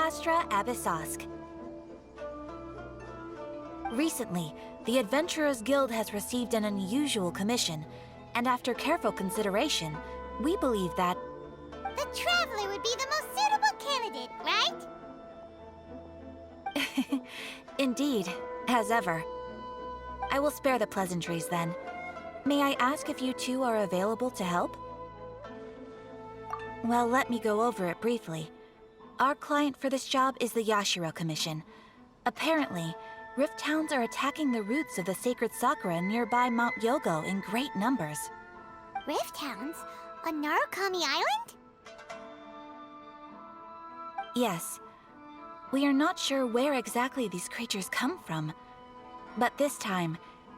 Astra Abyssosk. Recently, the Adventurers Guild has received an unusual commission, and after careful consideration, we believe that... The Traveler would be the most suitable candidate, right? Indeed, as ever. I will spare the pleasantries then. May I ask if you two are available to help? Well, let me go over it briefly. Our client for this job is the Yashiro Commission. Apparently, Rift Hounds are attacking the roots of the sacred sakura nearby Mount Yogo in great numbers. Rift Hounds? On Narukami Island? Yes. We are not sure where exactly these creatures come from. But this time,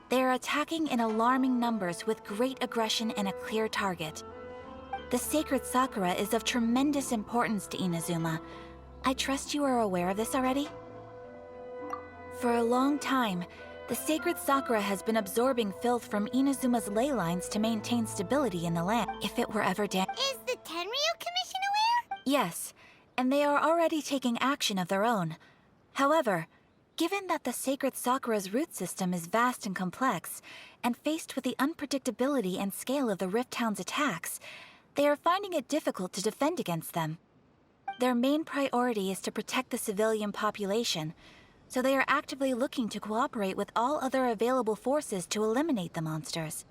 they are attacking in alarming numbers with great aggression and a clear target. The sacred sakura is of tremendous importance to Inazuma. I trust you are aware of this already? For a long time, the sacred sakura has been absorbing filth from Inazuma's ley lines to maintain stability in the land. If it were ever Is the Tenryu Commission aware? Yes, and they are already taking action of their own. However, given that the sacred sakura's root system is vast and complex, and faced with the unpredictability and scale of the Rift Hound's attacks, they are finding it difficult to defend against them. Their main priority is to protect the civilian population, so they are actively looking to cooperate with all other available forces to eliminate the monsters.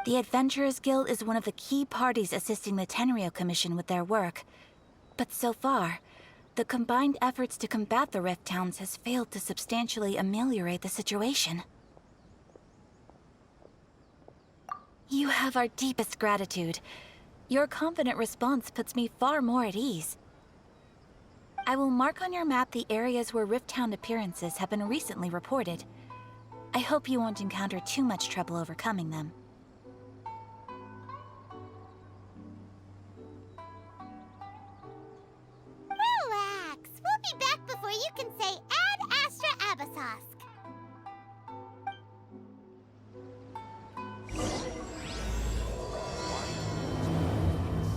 The Adventurers Guild is one of the key parties assisting the Tenryu Commission with their work. But so far, the combined efforts to combat the Rift Hounds has failed to substantially ameliorate the situation. You have our deepest gratitude. Your confident response puts me far more at ease. I will mark on your map the areas where Rift Hound appearances have been recently reported. I hope you won't encounter too much trouble overcoming them. Relax. We'll be back before you can say Ad Astra Abyssosk.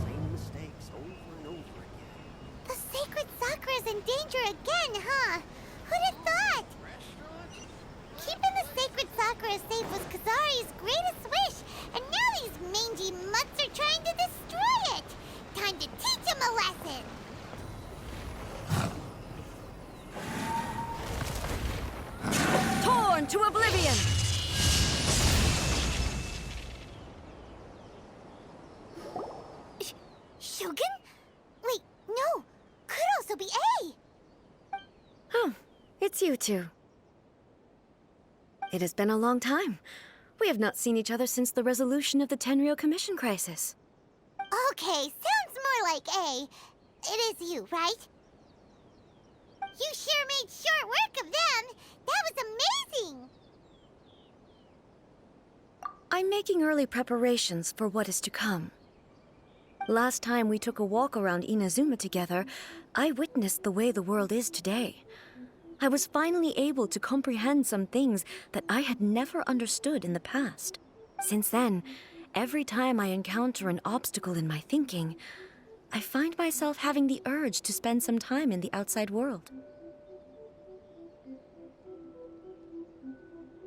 Same mistakes over and over again. The sacred sakura's in danger again, huh? Who'd have thought? Keeping the sacred sakura safe was Kazari's greatest wish, and now these mangy mutts are trying to destroy it! Time to teach him a lesson! Torn to oblivion! Shogun? Wait, no! Could also be Ei! Oh, it's you two. It has been a long time. We have not seen each other since the resolution of the Tenryu Commission crisis. Okay, sounds more like Ei. It is you, right? You sure made short work of them! That was amazing! I'm making early preparations for what is to come. Last time we took a walk around Inazuma together, I witnessed the way the world is today. I was finally able to comprehend some things that I had never understood in the past. Since then, every time I encounter an obstacle in my thinking, I find myself having the urge to spend some time in the outside world.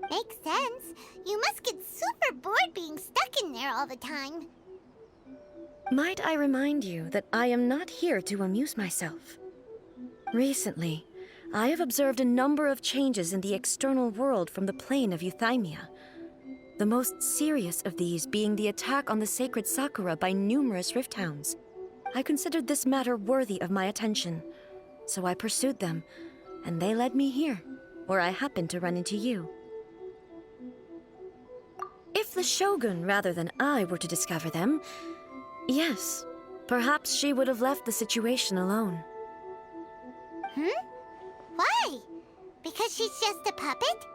Makes sense. You must get super bored being stuck in there all the time. Might I remind you that I am not here to amuse myself. Recently, I have observed a number of changes in the external world from the plane of Euthymia. The most serious of these being the attack on the sacred sakura by numerous Rift Hounds. I considered this matter worthy of my attention, so I pursued them, and they led me here, where I happened to run into you. If the Shogun rather than I were to discover them, yes, perhaps she would have left the situation alone. Why? Because she's just a puppet?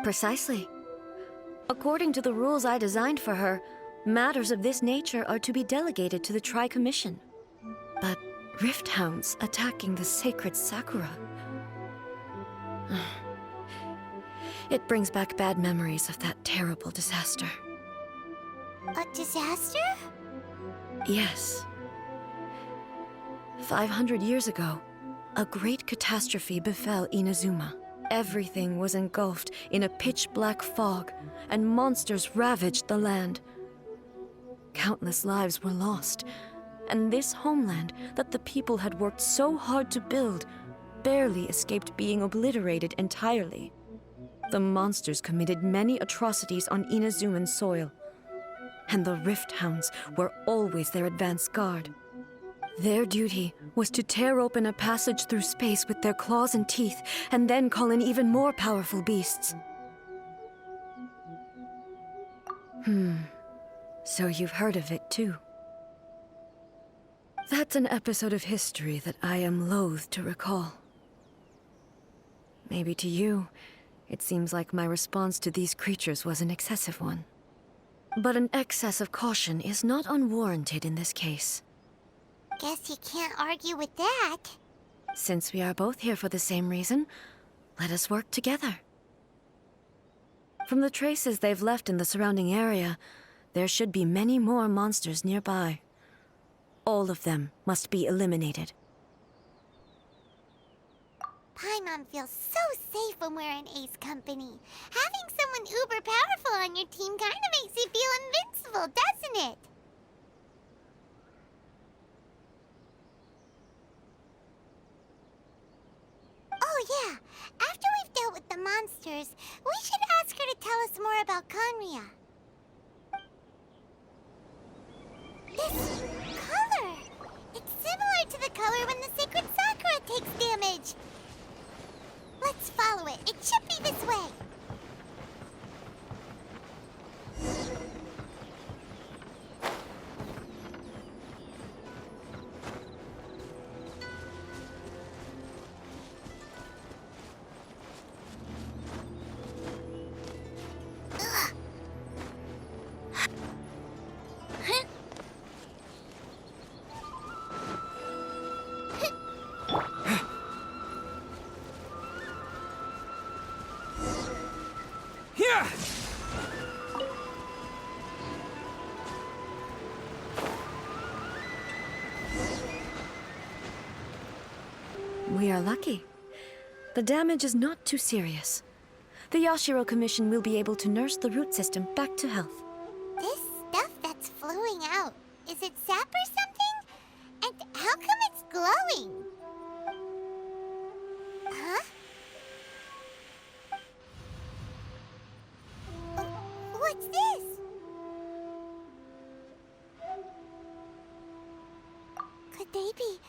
Precisely. According to the rules I designed for her, matters of this nature are to be delegated to the Tri-Commission. But Rift Hounds attacking the sacred sakura... It brings back bad memories of that terrible disaster. A disaster? Yes. 500 years ago, A great catastrophe befell Inazuma. Everything was engulfed in a pitch-black fog, and monsters ravaged the land. Countless lives were lost, and this homeland that the people had worked so hard to build barely escaped being obliterated entirely. The monsters committed many atrocities on Inazuman soil, and the Rift Hounds were always their advance guard. Their duty was to tear open a passage through space with their claws and teeth, and then call in even more powerful beasts. So you've heard of it too. That's an episode of history that I am loath to recall. Maybe to you, it seems like my response to these creatures was an excessive one. But an excess of caution is not unwarranted in this case. Guess you can't argue with that. Since we are both here for the same reason, let us work together. From the traces they've left in the surrounding area, there should be many more monsters nearby. All of them must be eliminated. Paimon feels so safe when we're in Ei's company. Having someone uber powerful on your team kind of makes you feel invincible, doesn't it? Oh yeah, after we've dealt with the monsters, we should ask her to tell us more about Conria. This color! It's similar to the color when the sacred sakura takes damage. Let's follow it. It should be this way. We are lucky. The damage is not too serious. The Yashiro Commission will be able to nurse the root system back to health. This stuff that's flowing out, is it sap or something? And how come it's glowing? Huh? What's this? Could they be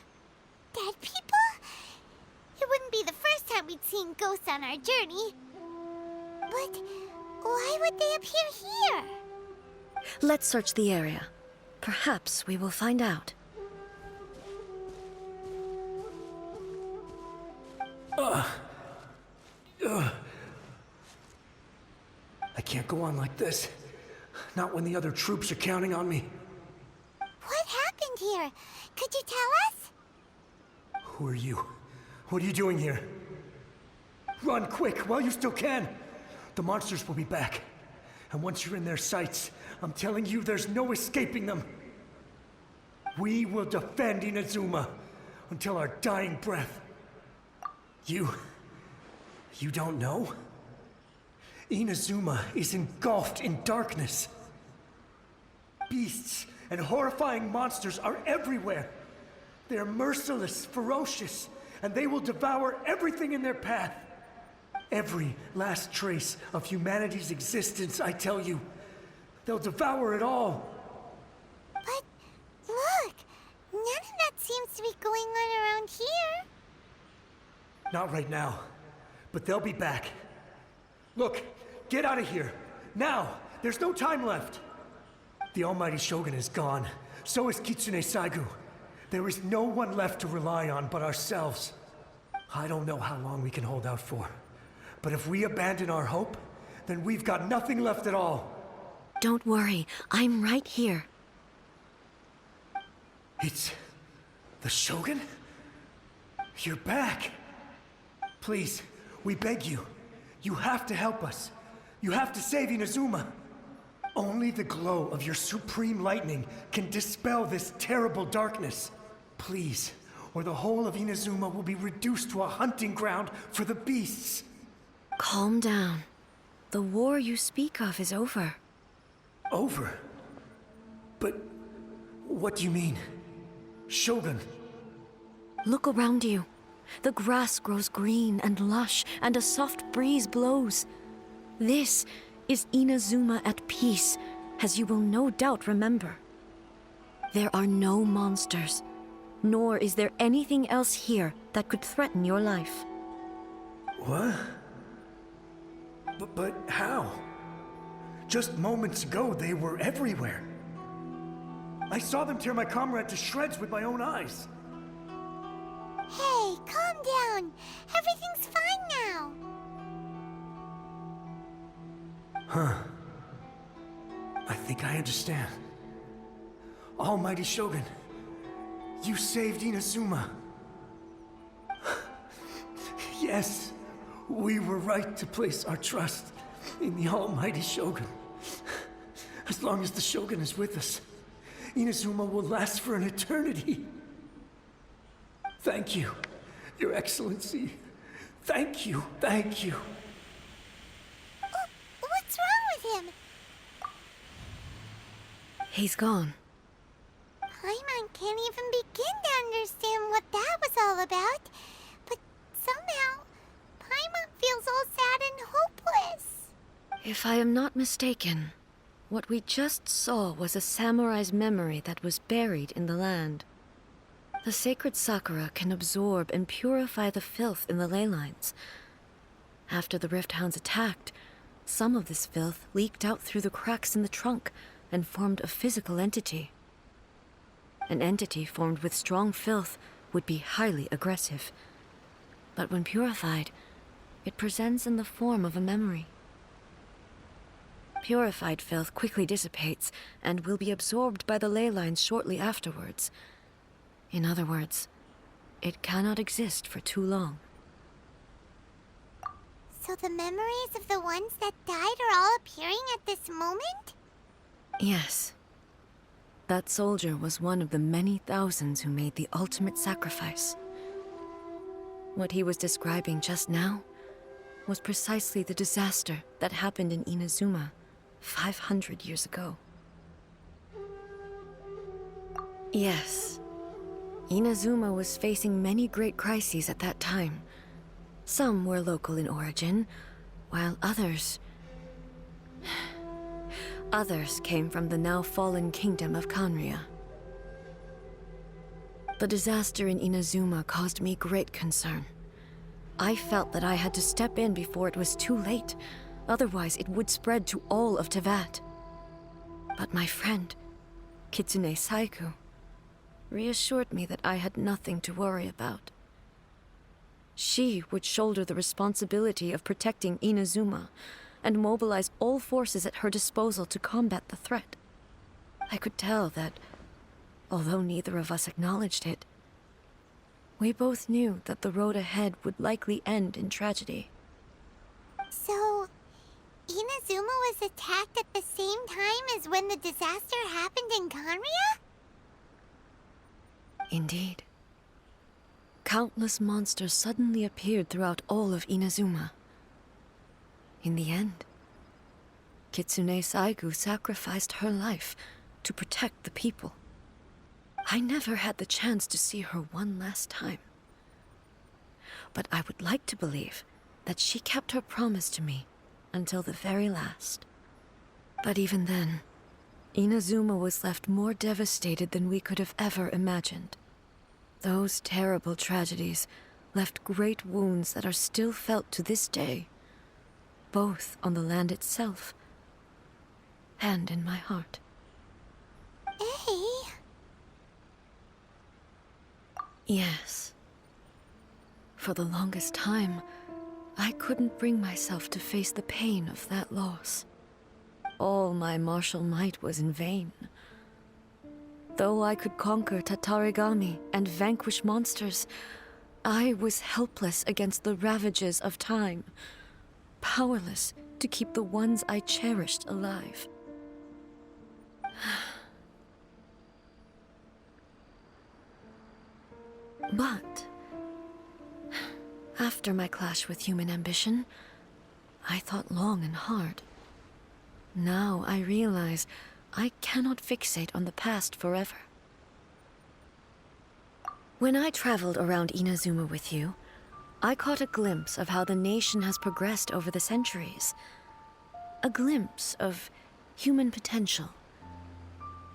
dead people? It wouldn't be the first time we'd seen ghosts on our journey. But why would they appear here? Let's search the area. Perhaps we will find out. I can't go on like this. Not when the other troops are counting on me. What happened here? Could you tell us? Who are you? What are you doing here? Run quick while you still can. The monsters will be back. And once you're in their sights, I'm telling you there's no escaping them. We will defend Inazuma until our dying breath. You don't know? Inazuma is engulfed in darkness. Beasts and horrifying monsters are everywhere. They're merciless, ferocious, and they will devour everything in their path. Every last trace of humanity's existence, I tell you. They'll devour it all. But look, none of that seems to be going on around here. Not right now, but they'll be back. Look, get out of here. Now! There's no time left! The almighty Shogun is gone. So is Kitsune Saigu. There is no one left to rely on but ourselves. I don't know how long we can hold out for. But if we abandon our hope, then we've got nothing left at all. Don't worry, I'm right here. It's the Shogun? You're back! Please, we beg you. You have to help us. You have to save Inazuma. Only the glow of your supreme lightning can dispel this terrible darkness. Please, or the whole of Inazuma will be reduced to a hunting ground for the beasts. Calm down. The war you speak of is over. Over? But what do you mean? Shogun? Look around you. The grass grows green and lush, and a soft breeze blows. This is Inazuma at peace, as you will no doubt remember. There are no monsters, nor is there anything else here that could threaten your life. What? But how? Just moments ago, they were everywhere. I saw them tear my comrade to shreds with my own eyes. Hey, calm down. Everything's fine now. Huh. I think I understand. Almighty Shogun, you saved Inazuma. Yes, we were right to place our trust in the Almighty Shogun. As long as the Shogun is with us, Inazuma will last for an eternity. Thank you, Your Excellency. Thank you, thank you. What's wrong with him? He's gone. Paimon can't even begin to understand what that was all about. But somehow, Paimon feels all sad and hopeless. If I am not mistaken, what we just saw was a samurai's memory that was buried in the land. The sacred sakura can absorb and purify the filth in the ley lines. After the Rift Hounds attacked, some of this filth leaked out through the cracks in the trunk and formed a physical entity. An entity formed with strong filth would be highly aggressive. But when purified, it presents in the form of a memory. Purified filth quickly dissipates and will be absorbed by the ley lines shortly afterwards. In other words, it cannot exist for too long. So the memories of the ones that died are all appearing at this moment? Yes. That soldier was one of the many thousands who made the ultimate sacrifice. What he was describing just now was precisely the disaster that happened in Inazuma 500 years ago. Yes. Inazuma was facing many great crises at that time. Some were local in origin, while others came from the now fallen kingdom of Kanria. The disaster in Inazuma caused me great concern. I felt that I had to step in before it was too late, otherwise it would spread to all of Tevat. But my friend, Kitsune Saiku, reassured me that I had nothing to worry about. She would shoulder the responsibility of protecting Inazuma and mobilize all forces at her disposal to combat the threat. I could tell that, although neither of us acknowledged it, we both knew that the road ahead would likely end in tragedy. So, Inazuma was attacked at the same time as when the disaster happened in Kanria? Indeed. Countless monsters suddenly appeared throughout all of Inazuma. In the end, Kitsune Saigu sacrificed her life to protect the people. I never had the chance to see her one last time. But I would like to believe that she kept her promise to me until the very last. But even then, Inazuma was left more devastated than we could have ever imagined. Those terrible tragedies left great wounds that are still felt to this day, both on the land itself and in my heart. Ei? Yes. For the longest time, I couldn't bring myself to face the pain of that loss. All my martial might was in vain. Though I could conquer Tatarigami and vanquish monsters, I was helpless against the ravages of time, powerless to keep the ones I cherished alive. But after my clash with human ambition, I thought long and hard. Now I realize I cannot fixate on the past forever. When I traveled around Inazuma with you, I caught a glimpse of how the nation has progressed over the centuries. A glimpse of human potential.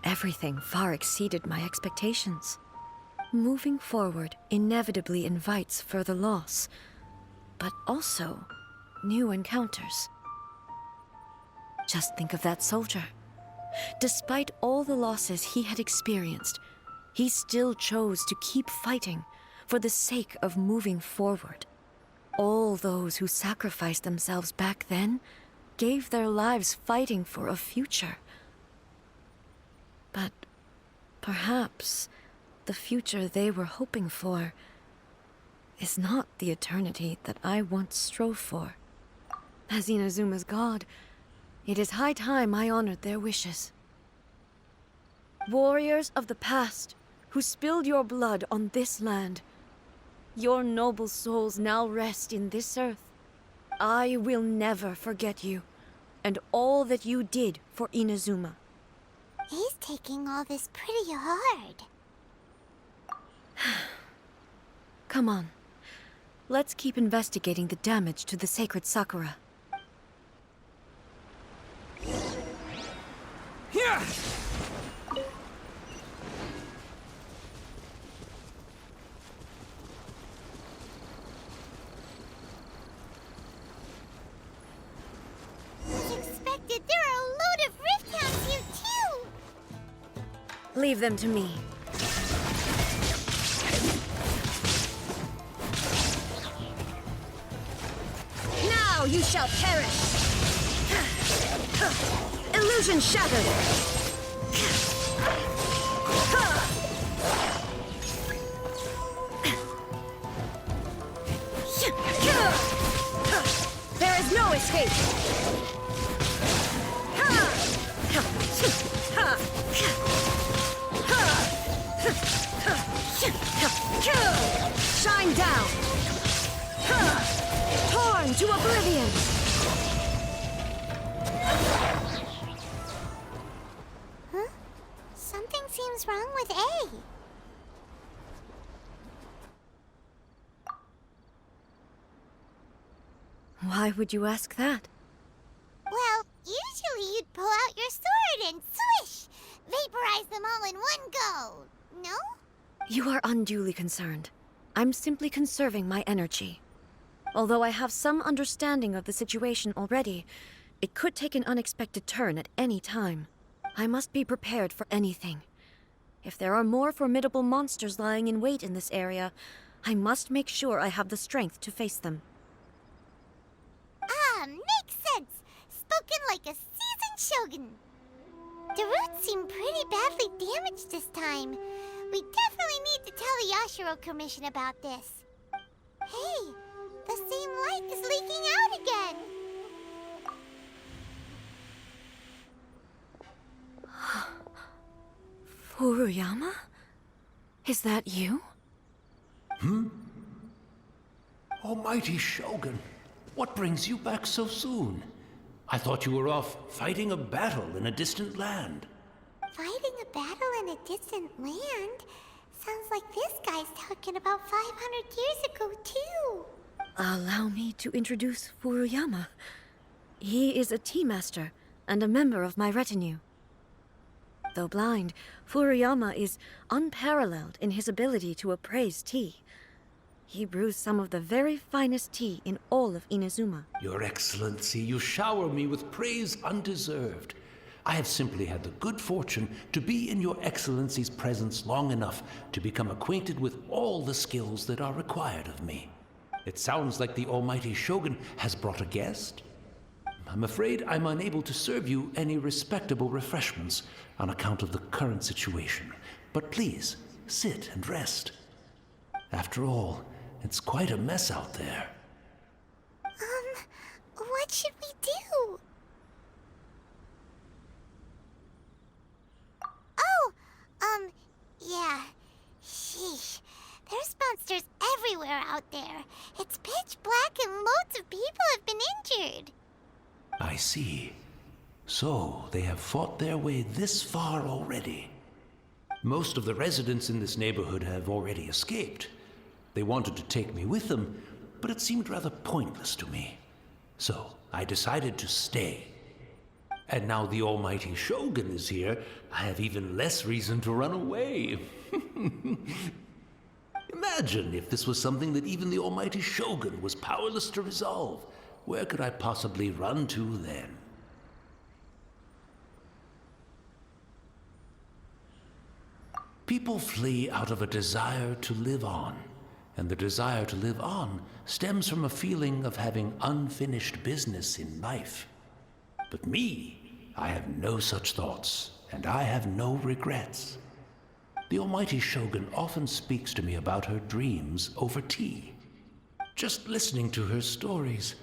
Everything far exceeded my expectations. Moving forward inevitably invites further loss, but also new encounters. Just think of that soldier. Despite all the losses he had experienced, he still chose to keep fighting for the sake of moving forward. All those who sacrificed themselves back then gave their lives fighting for a future. But perhaps the future they were hoping for is not the eternity that I once strove for. As Inazuma's god, it is high time I honored their wishes. Warriors of the past, who spilled your blood on this land, your noble souls now rest in this earth. I will never forget you, and all that you did for Inazuma. He's taking all this pretty hard. Come on. Let's keep investigating the damage to the sacred sakura. Here! As expected, there are a load of Rift Hounds here too! Leave them to me. Now you shall perish! Illusion shattered! There is no escape! Shine down! Torn to oblivion! Huh? Something seems wrong with A. Why would you ask that? Well, usually you'd pull out your sword and swish! Vaporize them all in one go! No? You are unduly concerned. I'm simply conserving my energy. Although I have some understanding of the situation already, it could take an unexpected turn at any time. I must be prepared for anything. If there are more formidable monsters lying in wait in this area, I must make sure I have the strength to face them. Ah, makes sense! Spoken like a seasoned shogun. The roots seem pretty badly damaged this time. We definitely need to tell the Yashiro Commission about this. Hey, the same light is leaking out again. Furuyama? Is that you? Almighty Shogun, what brings you back so soon? I thought you were off fighting a battle in a distant land. Fighting a battle in a distant land? Sounds like this guy's talking about 500 years ago, too. Allow me to introduce Furuyama. He is a tea master and a member of my retinue. Though blind, Furuyama is unparalleled in his ability to appraise tea. He brews some of the very finest tea in all of Inazuma. Your Excellency, you shower me with praise undeserved. I have simply had the good fortune to be in Your Excellency's presence long enough to become acquainted with all the skills that are required of me. It sounds like the Almighty Shogun has brought a guest. I'm afraid I'm unable to serve you any respectable refreshments on account of the current situation. But please, sit and rest. After all, it's quite a mess out there. What should we do? Oh, yeah. Sheesh. There's pitch black and loads of people have been injured. I see. So, they have fought their way this far already. Most of the residents in this neighborhood have already escaped. They wanted to take me with them, but it seemed rather pointless to me. So, I decided to stay. And now the almighty Shogun is here, I have even less reason to run away. Imagine if this was something that even the almighty Shogun was powerless to resolve. Where could I possibly run to then? People flee out of a desire to live on, and the desire to live on stems from a feeling of having unfinished business in life. But me, I have no such thoughts, and I have no regrets. The almighty Shogun often speaks to me about her dreams over tea. Just listening to her stories,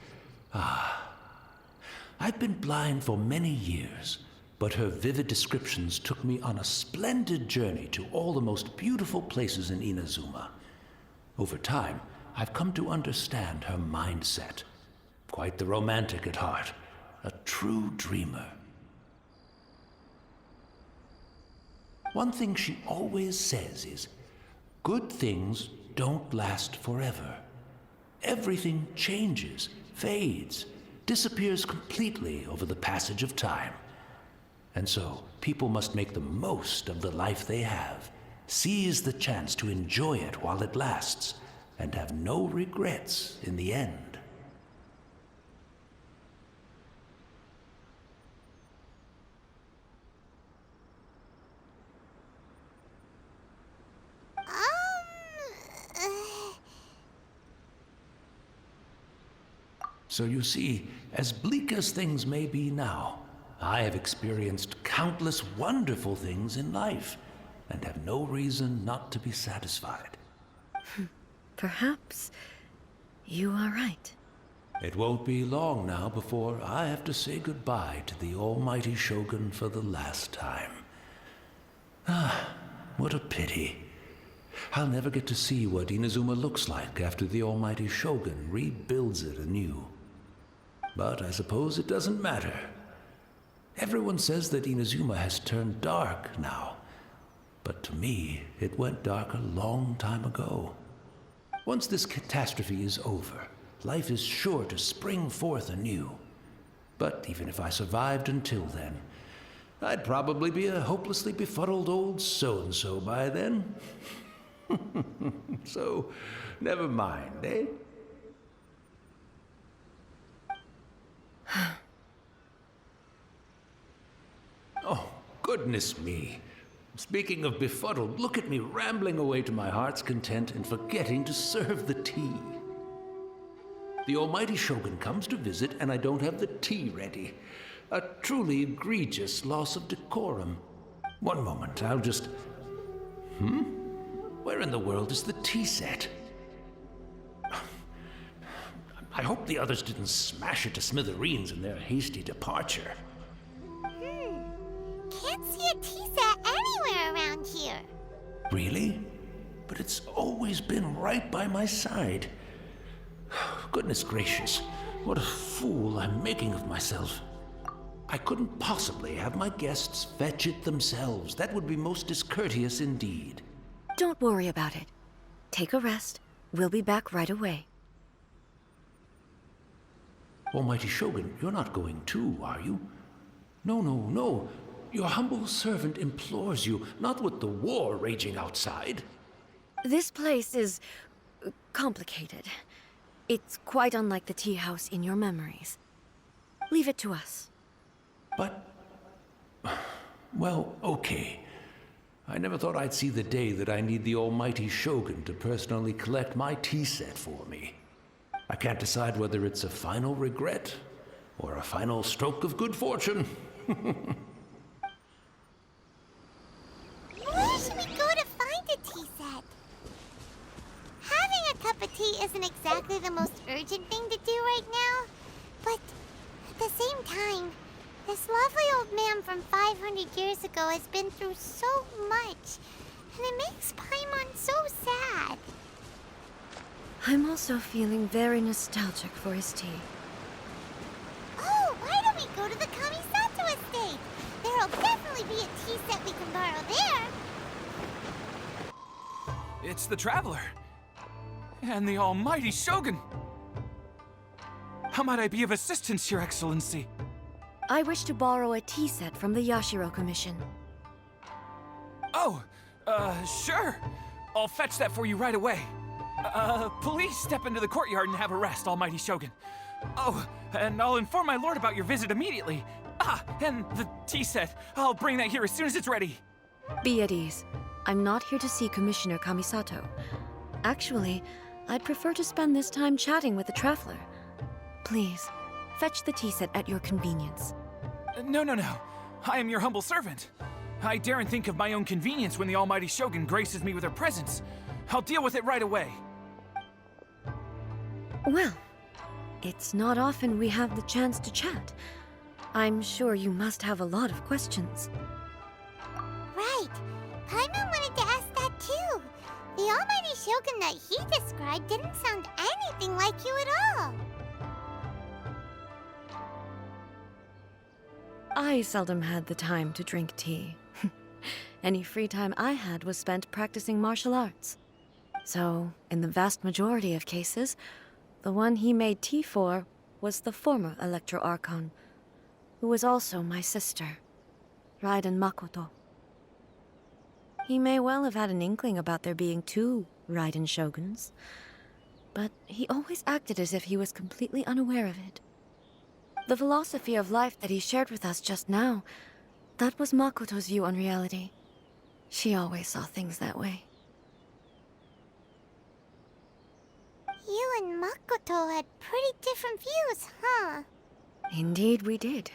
I've been blind for many years, but her vivid descriptions took me on a splendid journey to all the most beautiful places in Inazuma. Over time, I've come to understand her mindset. Quite the romantic at heart, a true dreamer. One thing she always says is, good things don't last forever. Everything changes, fades, disappears completely over the passage of time. And so, people must make the most of the life they have, seize the chance to enjoy it while it lasts, and have no regrets in the end. So you see, as bleak as things may be now, I have experienced countless wonderful things in life, and have no reason not to be satisfied. Perhaps you are right. It won't be long now before I have to say goodbye to the almighty Shogun for the last time. What a pity. I'll never get to see what Inazuma looks like after the almighty Shogun rebuilds it anew. But I suppose it doesn't matter. Everyone says that Inazuma has turned dark now. But to me, it went dark a long time ago. Once this catastrophe is over, life is sure to spring forth anew. But even if I survived until then, I'd probably be a hopelessly befuddled old so-and-so by then. So, never mind, eh? Oh, goodness me. Speaking of befuddled, look at me rambling away to my heart's content and forgetting to serve the tea. The almighty Shogun comes to visit and I don't have the tea ready. A truly egregious loss of decorum. One moment, I'll just... Where in the world is the tea set? I hope the others didn't smash it to smithereens in their hasty departure. Can't see a tea set anywhere around here. Really? But it's always been right by my side. Goodness gracious, what a fool I'm making of myself. I couldn't possibly have my guests fetch it themselves. That would be most discourteous indeed. Don't worry about it. Take a rest. We'll be back right away. Almighty Shogun, you're not going too, are you? No. Your humble servant implores you, not with the war raging outside. This place is complicated. It's quite unlike the tea house in your memories. Leave it to us. But... well, okay. I never thought I'd see the day that I need the almighty Shogun to personally collect my tea set for me. I can't decide whether it's a final regret or a final stroke of good fortune. Where should we go to find a tea set? Having a cup of tea isn't exactly the most urgent thing to do right now, but at the same time, this lovely old man from 500 years ago has been through so much, and it makes Paimon so sad. I'm also feeling very nostalgic for his tea. Oh, why don't we go to the Kamisato estate? There'll definitely be a tea set we can borrow there. It's the Traveler. And the almighty Shogun. How might I be of assistance, Your Excellency? I wish to borrow a tea set from the Yashiro Commission. Oh, sure. I'll fetch that for you right away. Please step into the courtyard and have a rest, almighty Shogun. Oh, and I'll inform my lord about your visit immediately. Ah, and the tea set. I'll bring that here as soon as it's ready. Be at ease. I'm not here to see Commissioner Kamisato. Actually, I'd prefer to spend this time chatting with the Traveler. Please, fetch the tea set at your convenience. No. I am your humble servant. I daren't think of my own convenience when the almighty Shogun graces me with her presence. I'll deal with it right away. Well, it's not often we have the chance to chat. I'm sure you must have a lot of questions. Right. Paimon wanted to ask that too. The almighty Shogun that he described didn't sound anything like you at all. I seldom had the time to drink tea. Any free time I had was spent practicing martial arts. So, in the vast majority of cases, the one he made tea for was the former Electro Archon, who was also my sister, Raiden Makoto. He may well have had an inkling about there being two Raiden Shoguns, but he always acted as if he was completely unaware of it. The philosophy of life that he shared with us just now, that was Makoto's view on reality. She always saw things that way. You and Makoto had pretty different views, huh? Indeed we did.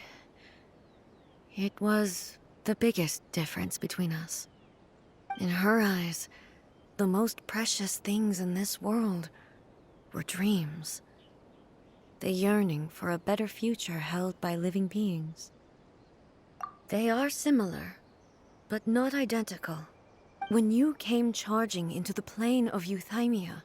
It was the biggest difference between us. In her eyes, the most precious things in this world were dreams. The yearning for a better future held by living beings. They are similar, but not identical. When you came charging into the plane of Euthymia,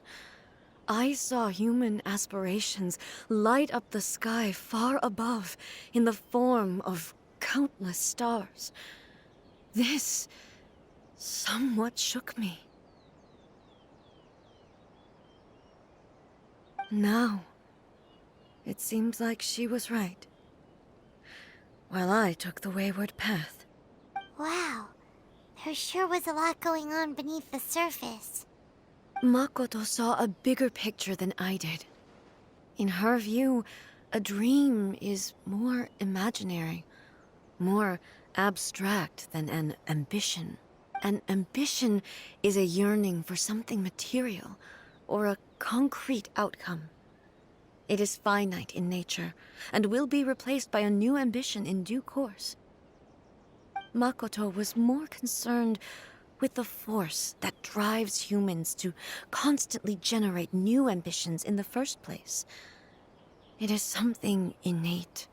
I saw human aspirations light up the sky far above in the form of countless stars. This somewhat shook me. Now, it seems like she was right, while I took the wayward path. Wow. There sure was a lot going on beneath the surface. Makoto saw a bigger picture than I did. In her view, a dream is more imaginary, more abstract than an ambition. An ambition is a yearning for something material, or a concrete outcome. It is finite in nature, and will be replaced by a new ambition in due course. Makoto was more concerned with the force that drives humans to constantly generate new ambitions in the first place. It is something innate,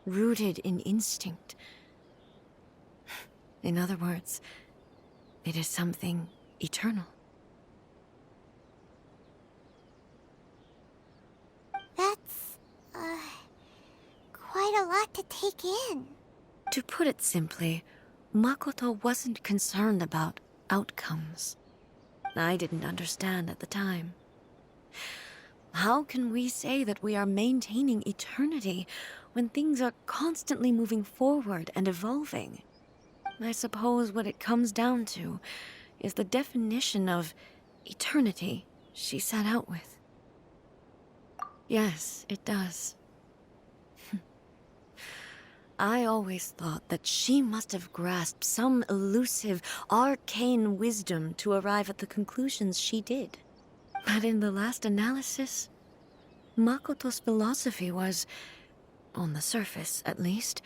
rooted in instinct. In other words, it is something eternal. That's, quite a lot to take in. To put it simply, Makoto wasn't concerned about outcomes. I didn't understand at the time. How can we say that we are maintaining eternity when things are constantly moving forward and evolving? I suppose what it comes down to is the definition of eternity she set out with. Yes, it does. I always thought that she must have grasped some elusive, arcane wisdom to arrive at the conclusions she did. But in the last analysis, Makoto's philosophy was, on the surface at least,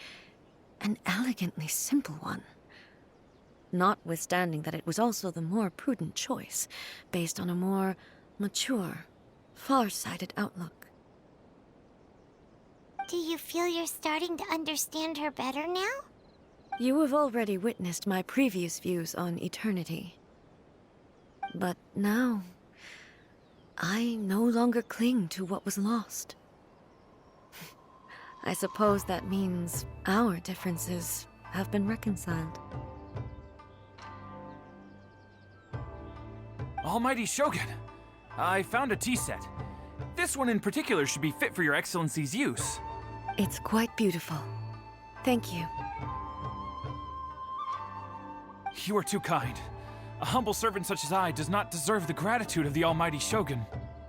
an elegantly simple one. Notwithstanding that it was also the more prudent choice, based on a more mature, far-sighted outlook. Do you feel you're starting to understand her better now? You have already witnessed my previous views on eternity. But now, I no longer cling to what was lost. I suppose that means our differences have been reconciled. Almighty Shogun, I found a tea set. This one in particular should be fit for your Excellency's use. It's quite beautiful. Thank you. You are too kind. A humble servant such as I does not deserve the gratitude of the Almighty Shogun.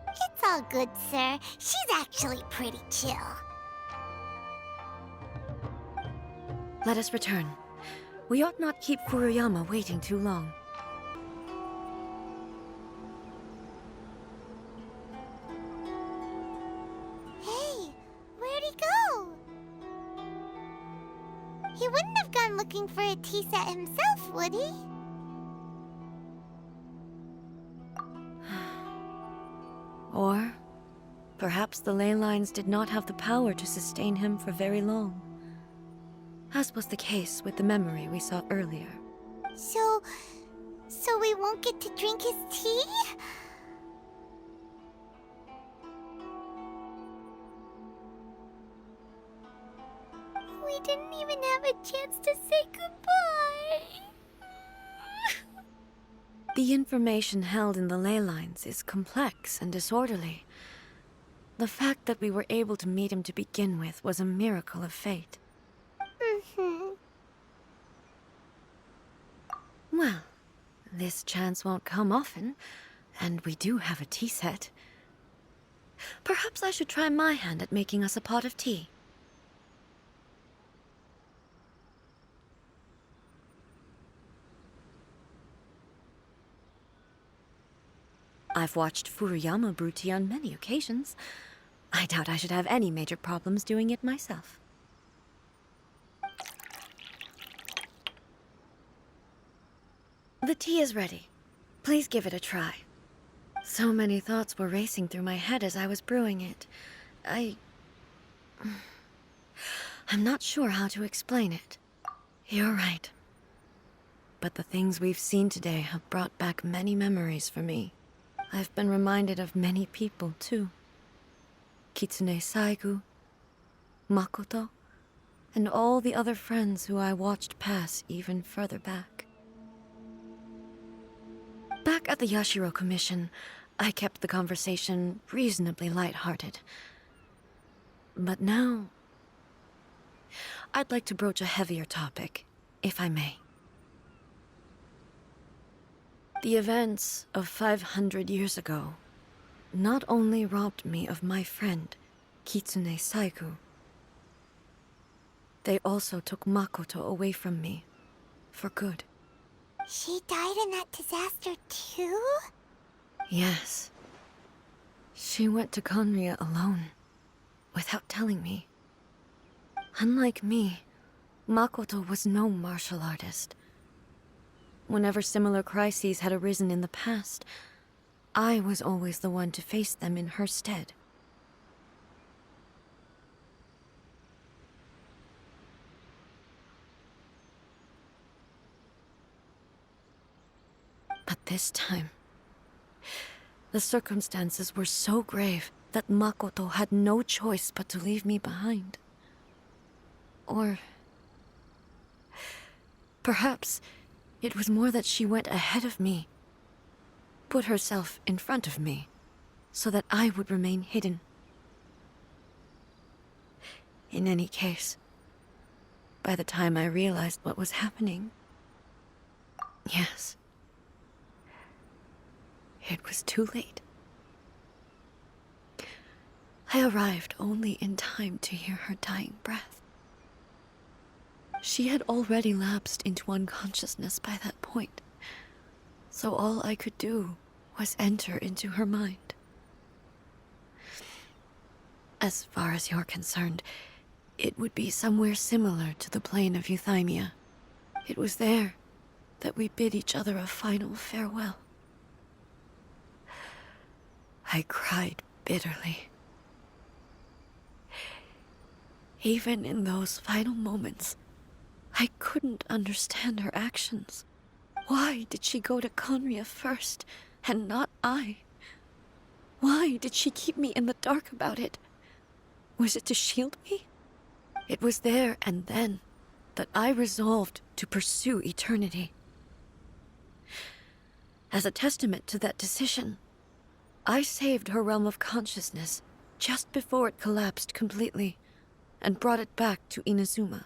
It's all good, sir. She's actually pretty chill. Let us return. We ought not keep Furuyama waiting too long. Hey, where'd he go? He wouldn't have gone looking for a tea set himself, would he? Or perhaps the ley lines did not have the power to sustain him for very long, as was the case with the memory we saw earlier. So we won't get to drink his tea? We didn't even have a chance to say goodbye. The information held in the ley lines is complex and disorderly. The fact that we were able to meet him to begin with was a miracle of fate. Well, this chance won't come often, and we do have a tea set. Perhaps I should try my hand at making us a pot of tea. I've watched Furuyama brew tea on many occasions. I doubt I should have any major problems doing it myself. The tea is ready. Please give it a try. So many thoughts were racing through my head as I was brewing it. I'm not sure how to explain it. You're right. But the things we've seen today have brought back many memories for me. I've been reminded of many people, too. Kitsune Saigu, Makoto, and all the other friends who I watched pass even further back. Back at the Yashiro Commission, I kept the conversation reasonably lighthearted. But now, I'd like to broach a heavier topic, if I may. The events of 500 years ago not only robbed me of my friend, Kitsune Saigu, they also took Makoto away from me, for good. She died in that disaster too? Yes. She went to Conria alone, without telling me. Unlike me, Makoto was no martial artist. Whenever similar crises had arisen in the past, I was always the one to face them in her stead. But this time, the circumstances were so grave that Makoto had no choice but to leave me behind. Or perhaps it was more that she went ahead of me, put herself in front of me, so that I would remain hidden. In any case, by the time I realized what was happening, yes, it was too late. I arrived only in time to hear her dying breath. She had already lapsed into unconsciousness by that point, so all I could do was enter into her mind. As far as you're concerned, it would be somewhere similar to the plane of Euthymia. It was there that we bid each other a final farewell. I cried bitterly. Even in those final moments, I couldn't understand her actions. Why did she go to Conria first, and not I? Why did she keep me in the dark about it? Was it to shield me? It was there and then that I resolved to pursue eternity. As a testament to that decision, I saved her realm of consciousness just before it collapsed completely and brought it back to Inazuma.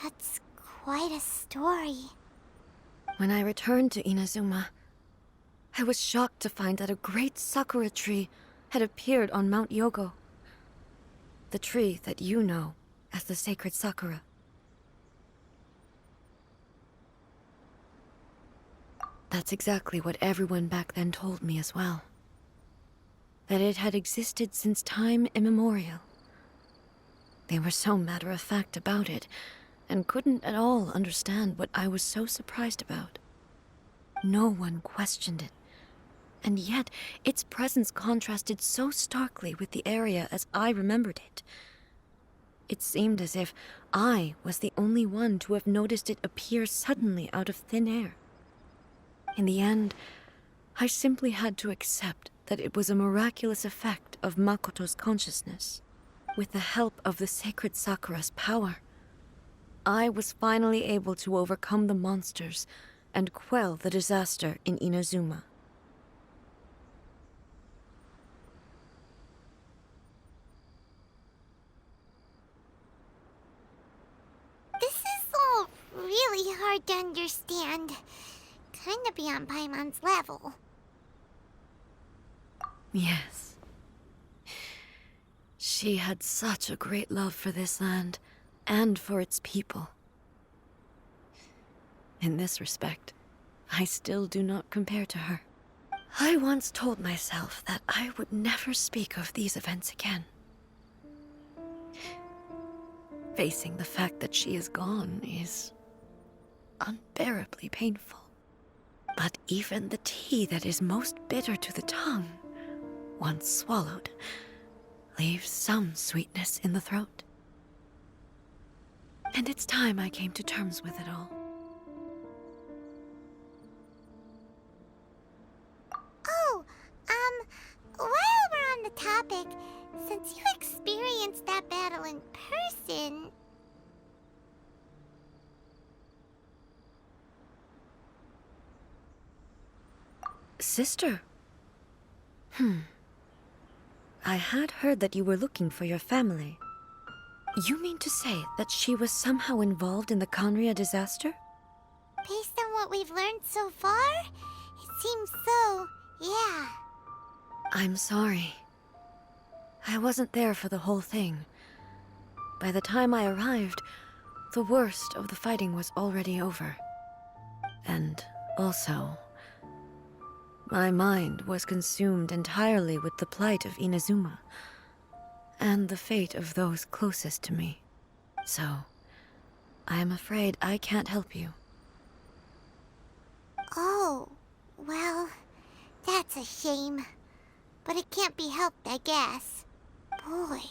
That's quite a story. When I returned to Inazuma, I was shocked to find that a great sakura tree had appeared on Mount Yogo. The tree that you know as the sacred sakura. That's exactly what everyone back then told me as well. That it had existed since time immemorial. They were so matter-of-fact about it, and couldn't at all understand what I was so surprised about. No one questioned it, and yet its presence contrasted so starkly with the area as I remembered it. It seemed as if I was the only one to have noticed it appear suddenly out of thin air. In the end, I simply had to accept that it was a miraculous effect of Makoto's consciousness. With the help of the sacred Sakura's power, I was finally able to overcome the monsters and quell the disaster in Inazuma. This is all really hard to understand. Kinda beyond Paimon's level. Yes. She had such a great love for this land, and for its people. In this respect, I still do not compare to her. I once told myself that I would never speak of these events again. Facing the fact that she is gone is unbearably painful. But even the tea that is most bitter to the tongue, once swallowed, leaves some sweetness in the throat. And it's time I came to terms with it all. Oh, while we're on the topic, since you experienced that battle in person... Sister? I had heard that you were looking for your family. You mean to say that she was somehow involved in the Conria disaster? Based on what we've learned so far, it seems so, yeah. I'm sorry. I wasn't there for the whole thing. By the time I arrived, the worst of the fighting was already over. And also, my mind was consumed entirely with the plight of Inazuma, and the fate of those closest to me. So, I am afraid I can't help you. Oh, well, that's a shame. But it can't be helped, I guess. Boy,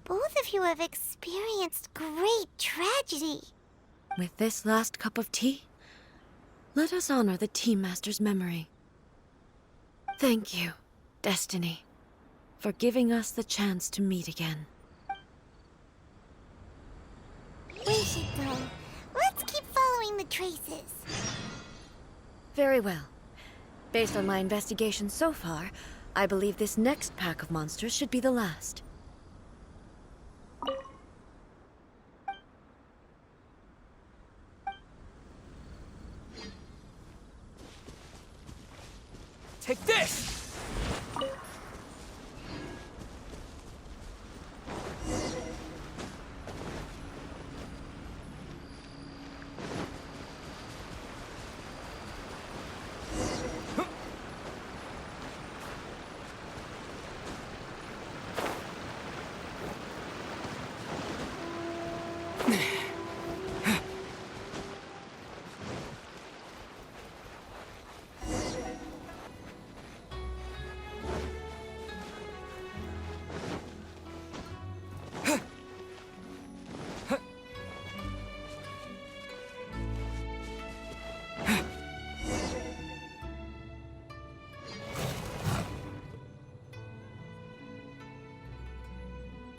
both of you have experienced great tragedy. With this last cup of tea, let us honor the Tea Master's memory. Thank you, Destiny, for giving us the chance to meet again. We should go. Let's keep following the traces. Very well. Based on my investigation so far, I believe this next pack of monsters should be the last. Take this!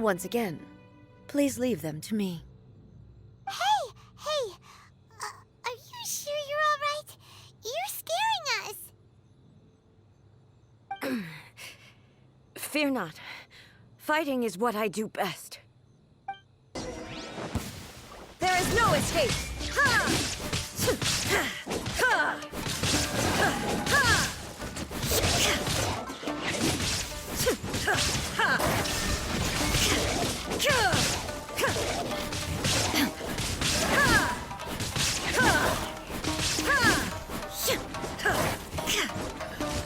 Once again, please leave them to me. Hey, are you sure you're all right? You're scaring us. Fear not. Fighting is what I do best. There is no escape! Ha! Ha! Ha!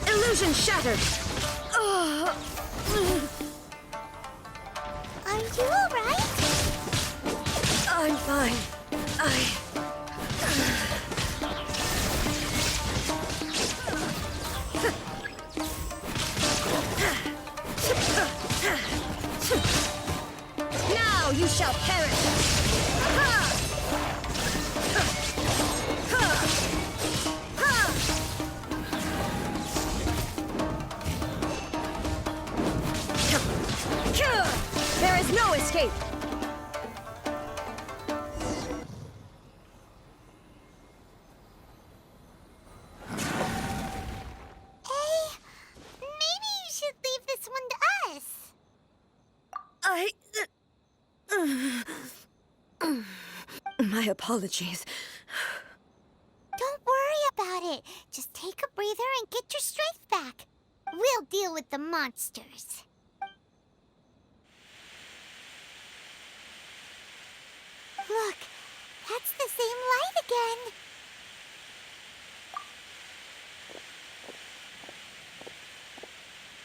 Illusion shattered! Are you all right? I'm fine. Now you shall perish! Ha! Ha! Ha! There is no escape! My apologies. Don't worry about it. Just take a breather and get your strength back. We'll deal with the monsters. Look, that's the same light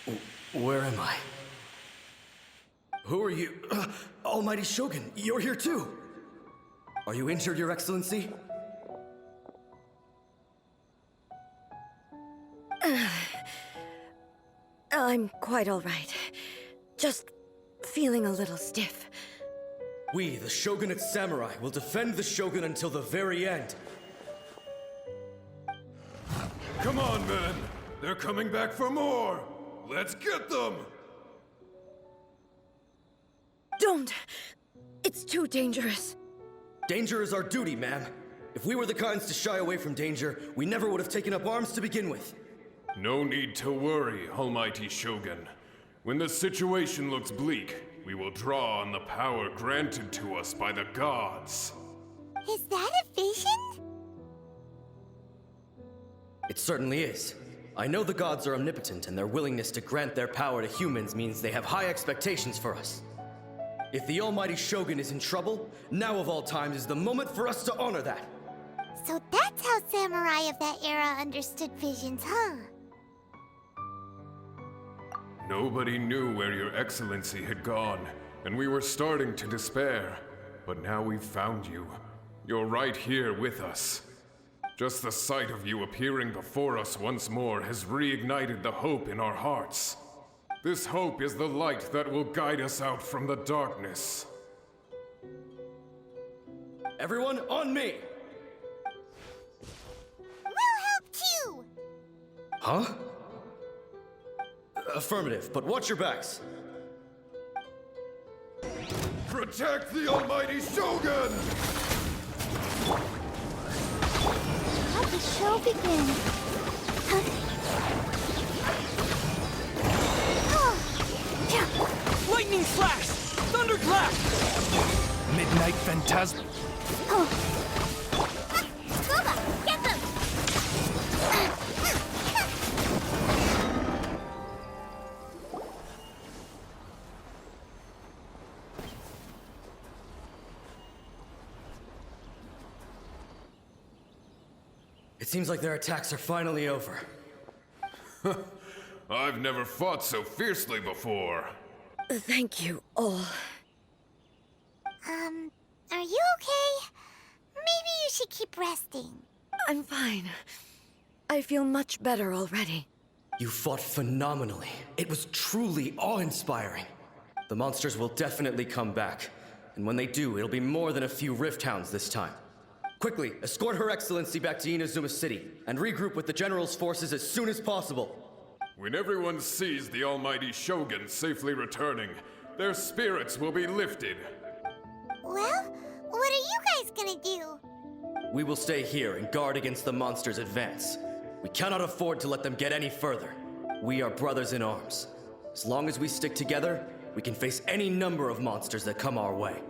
again. Where am I? Who are you? Almighty Shogun, you're here too! Are you injured, Your Excellency? I'm quite all right. Just feeling a little stiff. We, the Shogunate Samurai, will defend the Shogun until the very end. Come on, men! They're coming back for more! Let's get them! Don't! It's too dangerous. Danger is our duty, ma'am. If we were the kinds to shy away from danger, we never would have taken up arms to begin with. No need to worry, Almighty Shogun. When the situation looks bleak, we will draw on the power granted to us by the gods. Is that a vision? It certainly is. I know the gods are omnipotent, and their willingness to grant their power to humans means they have high expectations for us. If the Almighty Shogun is in trouble, now of all times is the moment for us to honor that. So that's how samurai of that era understood visions, huh? Nobody knew where Your Excellency had gone, and we were starting to despair. But now we've found you. You're right here with us. Just the sight of you appearing before us once more has reignited the hope in our hearts. This hope is the light that will guide us out from the darkness. Everyone, on me! We'll help too! Huh? Affirmative, but watch your backs. Protect the Almighty Shogun! Let the show begin. Lightning slash! Thunderclap! Midnight phantasm. Scuba, get them! It seems like their attacks are finally over. I've never fought so fiercely before. Thank you all. Are you okay? Maybe you should keep resting. I'm fine. I feel much better already. You fought phenomenally. It was truly awe-inspiring. The monsters will definitely come back. And when they do, it'll be more than a few Rift Hounds this time. Quickly, escort Her Excellency back to Inazuma City, and regroup with the General's forces as soon as possible. When everyone sees the Almighty Shogun safely returning, their spirits will be lifted. Well, what are you guys gonna do? We will stay here and guard against the monsters' advance. We cannot afford to let them get any further. We are brothers in arms. As long as we stick together, we can face any number of monsters that come our way.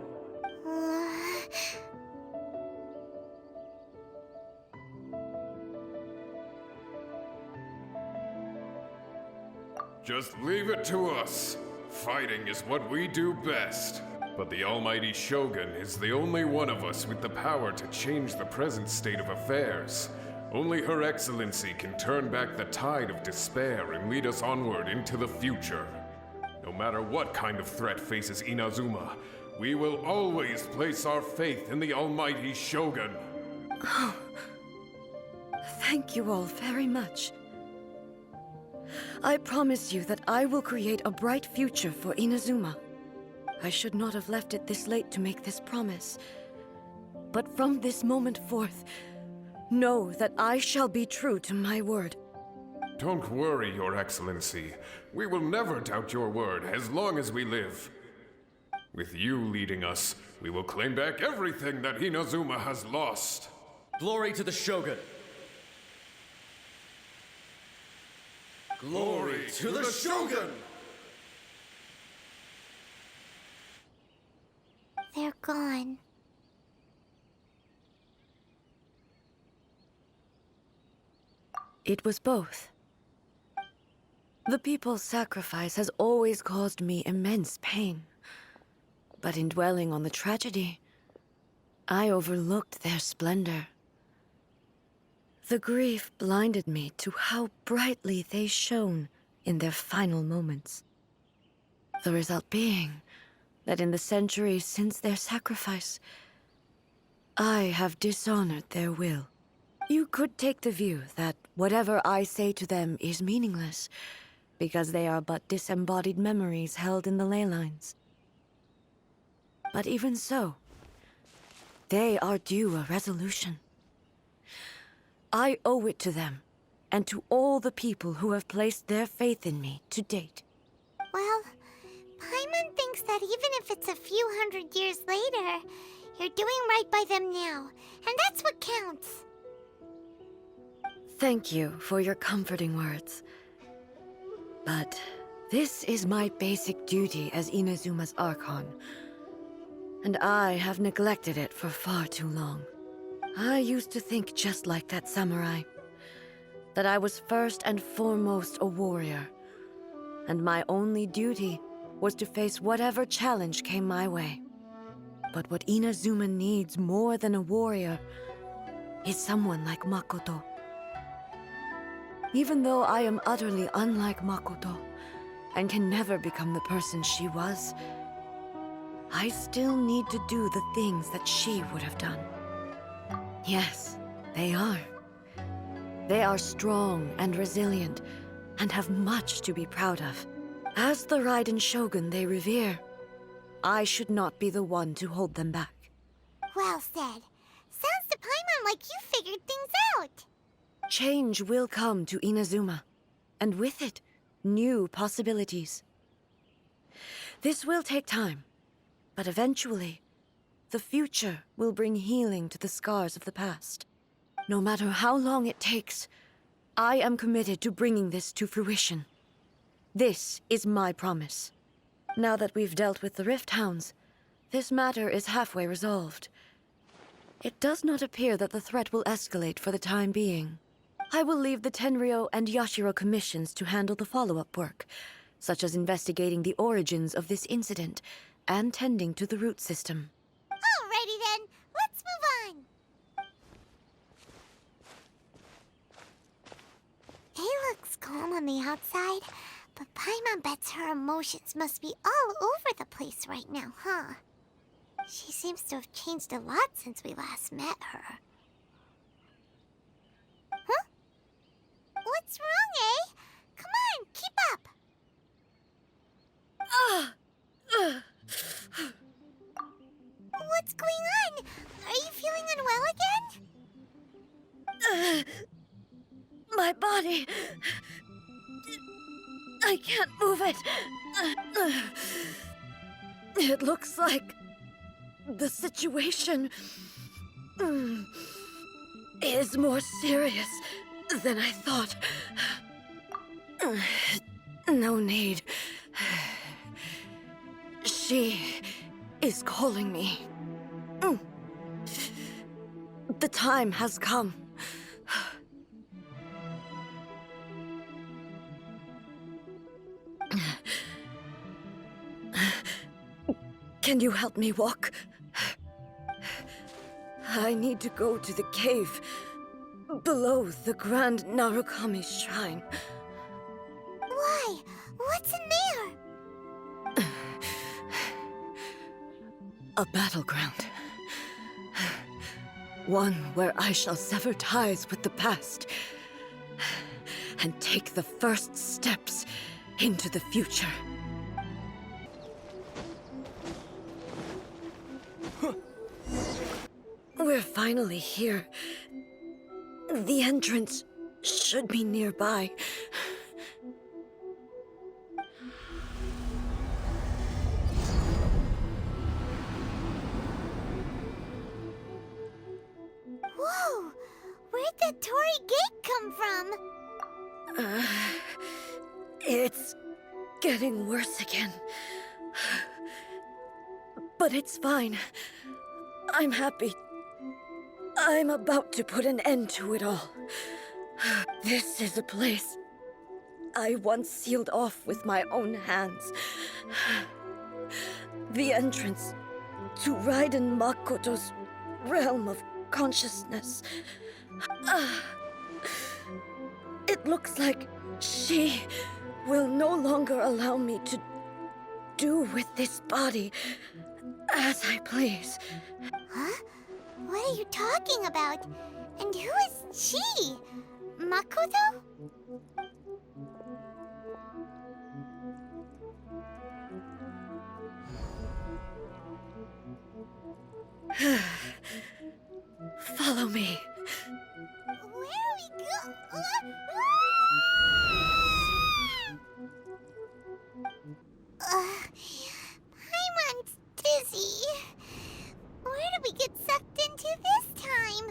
Just leave it to us. Fighting is what we do best. But the almighty Shogun is the only one of us with the power to change the present state of affairs. Only Her Excellency can turn back the tide of despair and lead us onward into the future. No matter what kind of threat faces Inazuma, we will always place our faith in the almighty Shogun. Oh, thank you all very much. I promise you that I will create a bright future for Inazuma. I should not have left it this late to make this promise. But from this moment forth, know that I shall be true to my word. Don't worry, Your Excellency. We will never doubt your word as long as we live. With you leading us, we will claim back everything that Inazuma has lost. Glory to the Shogun! Glory to the Shogun! They're gone. It was both. The people's sacrifice has always caused me immense pain. But in dwelling on the tragedy, I overlooked their splendor. The grief blinded me to how brightly they shone in their final moments. The result being that in the centuries since their sacrifice, I have dishonored their will. You could take the view that whatever I say to them is meaningless, because they are but disembodied memories held in the ley lines. But even so, they are due a resolution. I owe it to them, and to all the people who have placed their faith in me to date. Well, Paimon thinks that even if it's a few hundred years later, you're doing right by them now, and that's what counts. Thank you for your comforting words. But this is my basic duty as Inazuma's Archon, and I have neglected it for far too long. I used to think just like that samurai, that I was first and foremost a warrior, and my only duty was to face whatever challenge came my way. But what Inazuma needs more than a warrior is someone like Makoto. Even though I am utterly unlike Makoto, and can never become the person she was, I still need to do the things that she would have done. Yes, they are. They are strong and resilient, and have much to be proud of. As the Raiden Shogun they revere, I should not be the one to hold them back. Well said. Sounds to Paimon like you figured things out. Change will come to Inazuma, and with it, new possibilities. This will take time, but eventually, the future will bring healing to the scars of the past. No matter how long it takes, I am committed to bringing this to fruition. This is my promise. Now that we've dealt with the Rift Hounds, this matter is halfway resolved. It does not appear that the threat will escalate for the time being. I will leave the Tenryo and Yashiro commissions to handle the follow-up work, such as investigating the origins of this incident and tending to the root system. Alrighty then, let's move on. Ei looks calm on the outside, but Paimon bets her emotions must be all over the place right now, huh? She seems to have changed a lot since we last met her. Huh? What's wrong, eh? Come on, keep up! What's going on? Are you feeling unwell again? My body... I can't move it. It looks like the situation is more serious than I thought. No need. She is calling me. The time has come. Can you help me walk? I need to go to the cave below the Grand Narukami's shrine. Why? What's in there? A battleground. One where I shall sever ties with the past and take the first steps into the future. We're finally here. The entrance should be nearby. Whoa! Where'd that Torii gate come from? It's getting worse again. But it's fine. I'm happy. I'm about to put an end to it all. This is a place I once sealed off with my own hands. The entrance to Raiden Makoto's realm of consciousness. It looks like she will no longer allow me to do with this body as I please. Huh? What are you talking about? And who is she? Makoto? Follow me. Where are we Paimon's dizzy. Where did we get sucked into this time?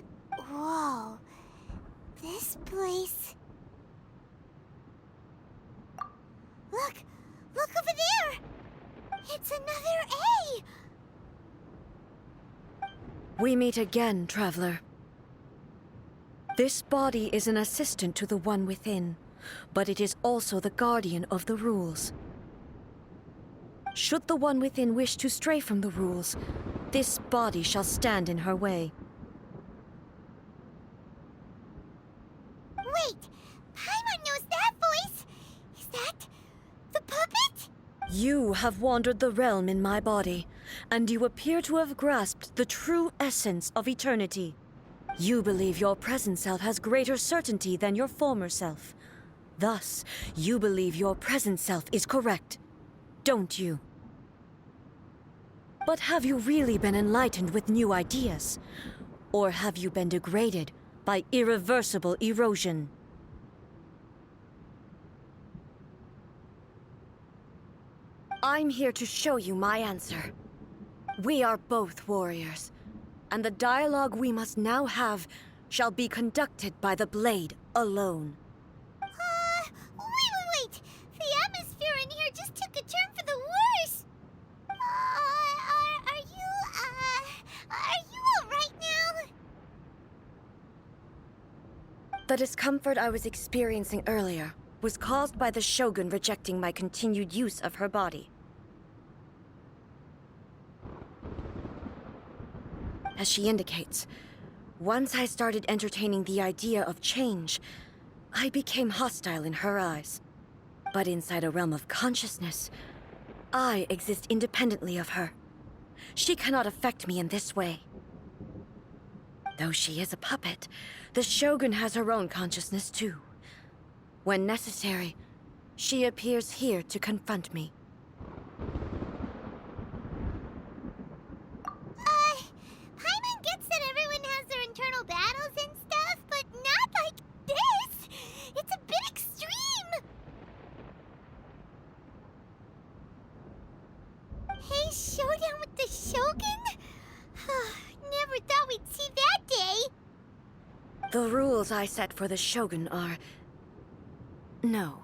Whoa. This place... Look! Look over there! It's another A! We meet again, traveler. This body is an assistant to the one within, but it is also the guardian of the rules. Should the one within wish to stray from the rules, this body shall stand in her way. Wait! Paimon knows that voice! Is that... the puppet? You have wandered the realm in my body, and you appear to have grasped the true essence of eternity. You believe your present self has greater certainty than your former self. Thus, you believe your present self is correct, don't you? But have you really been enlightened with new ideas? Or have you been degraded by irreversible erosion? I'm here to show you my answer. We are both warriors, and the dialogue we must now have shall be conducted by the blade alone. Wait! The atmosphere in here just took a turn for the worse! Are you alright now? The discomfort I was experiencing earlier was caused by the Shogun rejecting my continued use of her body. As she indicates, once I started entertaining the idea of change, I became hostile in her eyes. But inside a realm of consciousness, I exist independently of her. She cannot affect me in this way. Though she is a puppet, the Shogun has her own consciousness too. When necessary, she appears here to confront me. Paimon gets that everyone has their internal battles and stuff, but not like this! It's a bit extreme! Hey, The rules I set for the Shogun are... No.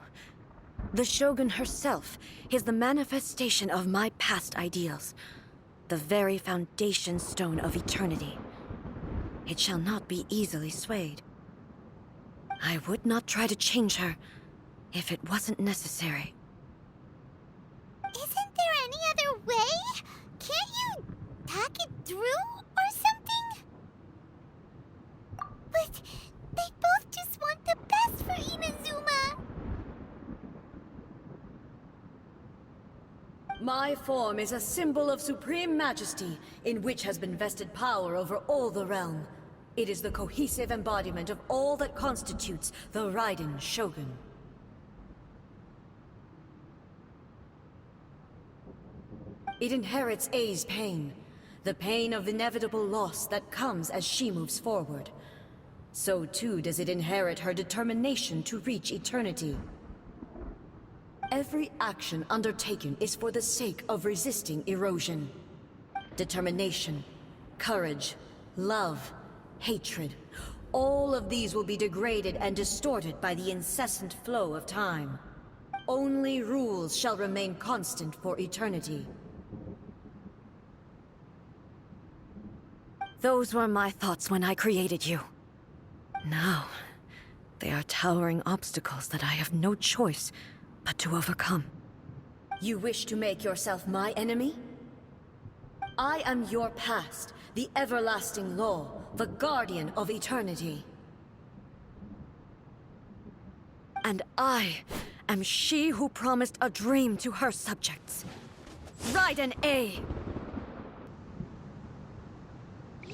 The Shogun herself is the manifestation of my past ideals. The very foundation stone of eternity. It shall not be easily swayed. I would not try to change her if it wasn't necessary. Isn't there any other way? Can't you talk it through or something? But they both just want the best for Inazuma. My form is a symbol of supreme majesty, in which has been vested power over all the realm. It is the cohesive embodiment of all that constitutes the Raiden Shogun. It inherits Ei's pain, the pain of inevitable loss that comes as she moves forward. So too does it inherit her determination to reach eternity. Every action undertaken is for the sake of resisting erosion. Determination, courage, love, hatred, all of these will be degraded and distorted by the incessant flow of time. Only rules shall remain constant for eternity. Those were my thoughts when I created you. Now, they are towering obstacles that I have no choice but to overcome. You wish to make yourself my enemy? I am your past, the everlasting law, the guardian of eternity. And I am she who promised a dream to her subjects. Raiden Ei!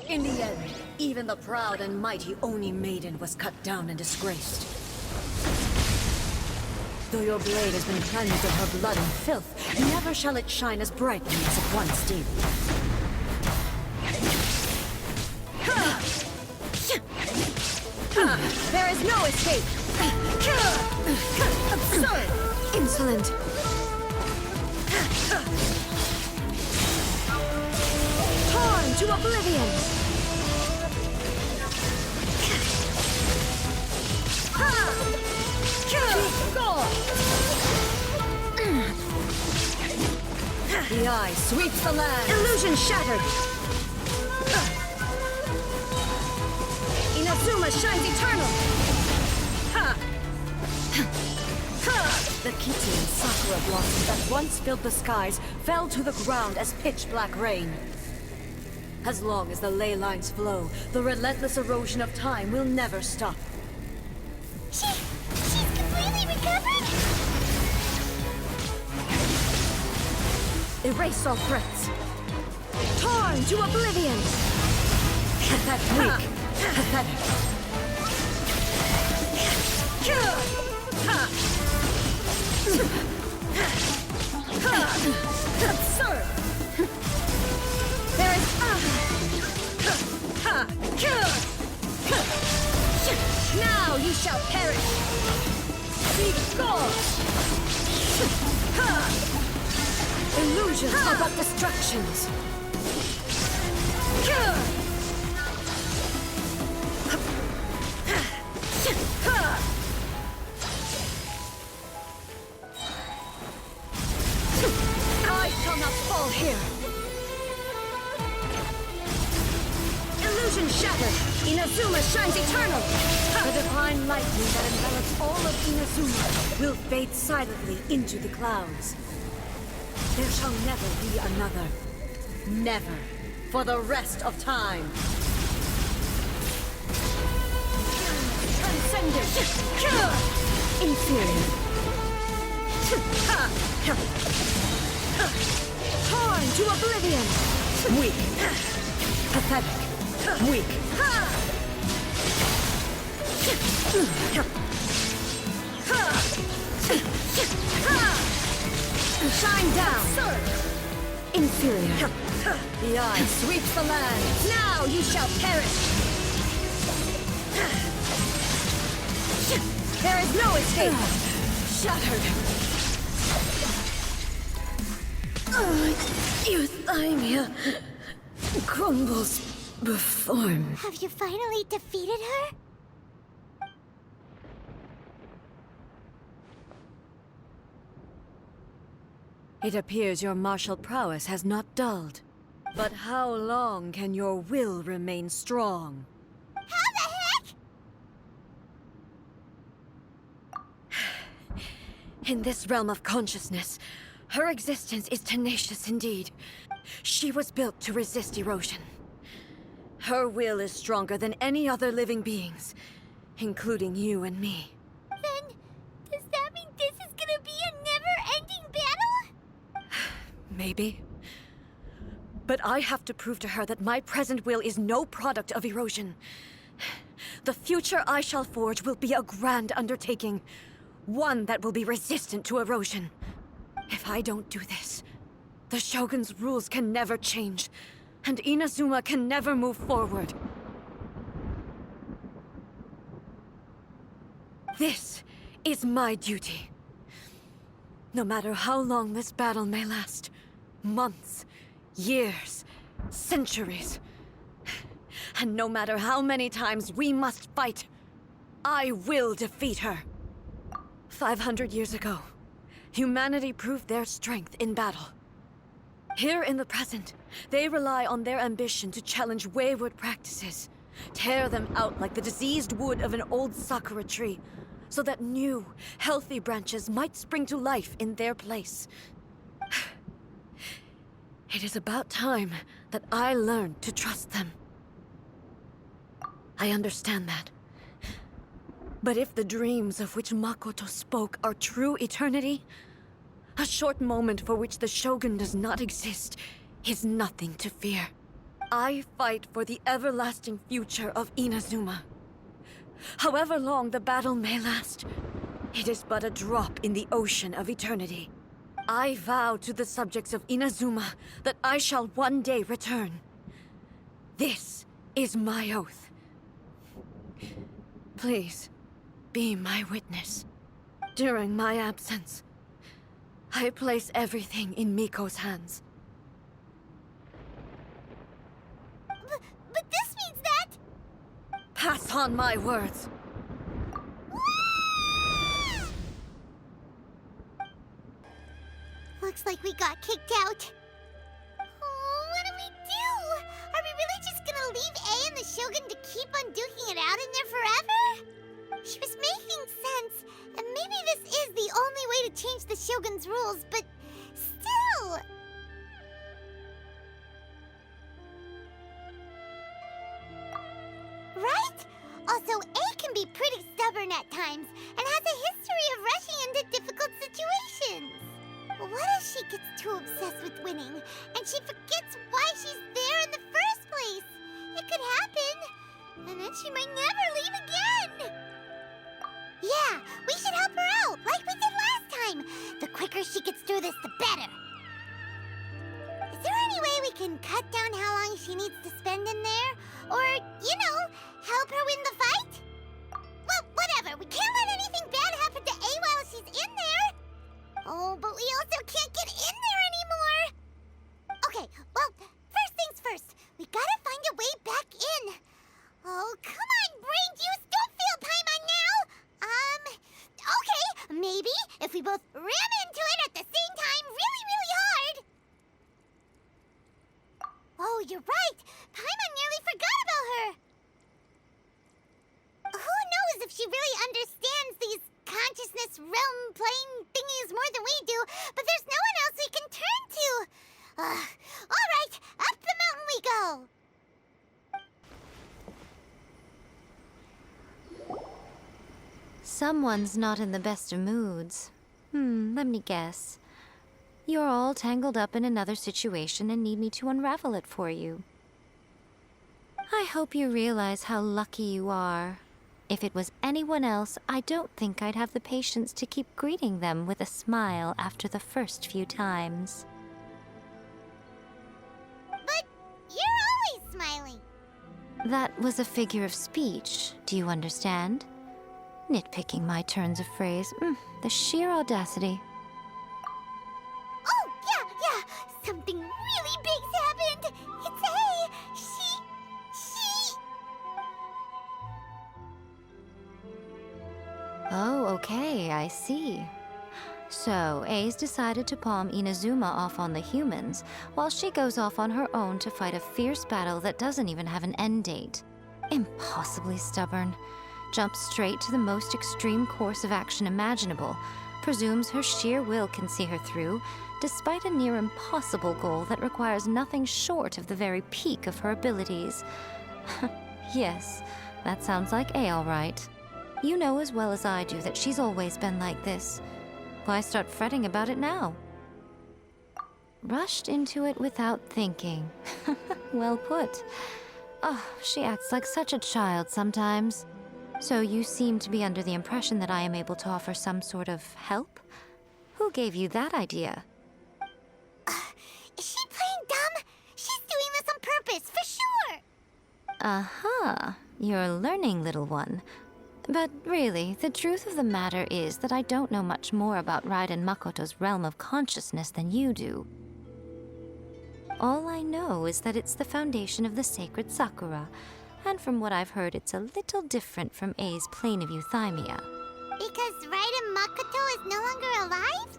In the end, even the proud and mighty Oni Maiden was cut down and disgraced. Though your blade has been cleansed of her blood and filth, never shall it shine as brightly as it once did. There is no escape! Absurd! Insolent! Torn to oblivion! The eye sweeps the land! Illusion shattered! Inazuma shines eternal! The Kitty and sakura blossoms that once filled the skies fell to the ground as pitch-black rain. As long as the ley lines flow, the relentless erosion of time will never stop. She's completely recovered? Erase all threats. Torn to oblivion! Pathetic. Weak. Pathetic. Absurd! There is... Now you shall perish! Be gone! Illusions are but distractions. I shall not fall here. Illusion shattered. Inazuma shines eternal. The divine lightning that envelops all of Inazuma will fade silently into the clouds. There shall never be another. Never. For the rest of time. Transcendent. Inferior. Torn to oblivion. Weak. Pathetic. Weak. Shine down! Inferior. The eye sweeps the land. Now you shall perish! There is no escape! Shattered! Euthymia crumbles before me. Have you finally defeated her? It appears your martial prowess has not dulled. But how long can your will remain strong? How the heck? In this realm of consciousness, her existence is tenacious indeed. She was built to resist erosion. Her will is stronger than any other living being's, including you and me. Then, does that mean this is gonna be a never-ending battle? Maybe. But I have to prove to her that my present will is no product of erosion. The future I shall forge will be a grand undertaking, one that will be resistant to erosion. If I don't do this, the Shogun's rules can never change, and Inazuma can never move forward. This is my duty. No matter how long this battle may last, months, years, centuries, and no matter how many times we must fight, I will defeat her. 500 years ago, humanity proved their strength in battle. Here in the present, they rely on their ambition to challenge wayward practices, tear them out like the diseased wood of an old sakura tree, so that new, healthy branches might spring to life in their place. It is about time that I learned to trust them. I understand that. But if the dreams of which Makoto spoke are true eternity, a short moment for which the Shogun does not exist is nothing to fear. I fight for the everlasting future of Inazuma. However long the battle may last, it is but a drop in the ocean of eternity. I vow to the subjects of Inazuma that I shall one day return. This is my oath. Please, be my witness. During my absence, I place everything in Miko's hands. But this means that... Pass on my words. Looks like we got kicked out. Oh, what do we do? Are we really just gonna leave Ei and the Shogun to keep on duking it out in there forever? She was making sense, and maybe this is the only way to change the Shogun's rules, but still... Right? Also, Ei can be pretty stubborn at times, and has a history of rushing into difficult situations. What if she gets too obsessed with winning, and she forgets why she's there in the first place? It could happen, and then she might never leave again. Yeah, we should help her out, like we did last time. The quicker she gets through this, the better. Is there any way we can cut down how long she needs to spend in there? Or, help her win the fight? Well, whatever. We can't let anything bad happen to Ei while she's in there. Oh, but we also can't get in there anymore. Okay, well, first things first. We gotta find a way back in. Oh, come on, brain juice. Don't feel Paimon now. Okay, maybe if we both ram into it at the same time really, really hard. Oh, you're right. Paimon nearly forgot about her. Who knows if she really understands these consciousness realm plane thingies more than we do, but there's no one else we can turn to. All right, up the mountain we go. Someone's not in the best of moods. Let me guess. You're all tangled up in another situation and need me to unravel it for you. I hope you realize how lucky you are. If it was anyone else, I don't think I'd have the patience to keep greeting them with a smile after the first few times. But you're always smiling. That was a figure of speech, do you understand? Nitpicking my turns of phrase. The sheer audacity. Oh, yeah. Something really big's happened. It's Ei. She... Oh, okay, I see. So, Ei's decided to palm Inazuma off on the humans, while she goes off on her own to fight a fierce battle that doesn't even have an end date. Impossibly stubborn. Jumps straight to the most extreme course of action imaginable, presumes her sheer will can see her through, despite a near impossible goal that requires nothing short of the very peak of her abilities. Yes, that sounds like Ei, all right. You know as well as I do that she's always been like this. Why start fretting about it now? Rushed into it without thinking. Well put. Oh, she acts like such a child sometimes. So you seem to be under the impression that I am able to offer some sort of help? Who gave you that idea? Is she playing dumb? She's doing this on purpose, for sure! Uh-huh. You're learning, little one. But really, the truth of the matter is that I don't know much more about Raiden Makoto's realm of consciousness than you do. All I know is that it's the foundation of the sacred sakura, and from what I've heard, it's a little different from Ei's plane of euthymia. Because Raiden Makoto is no longer alive?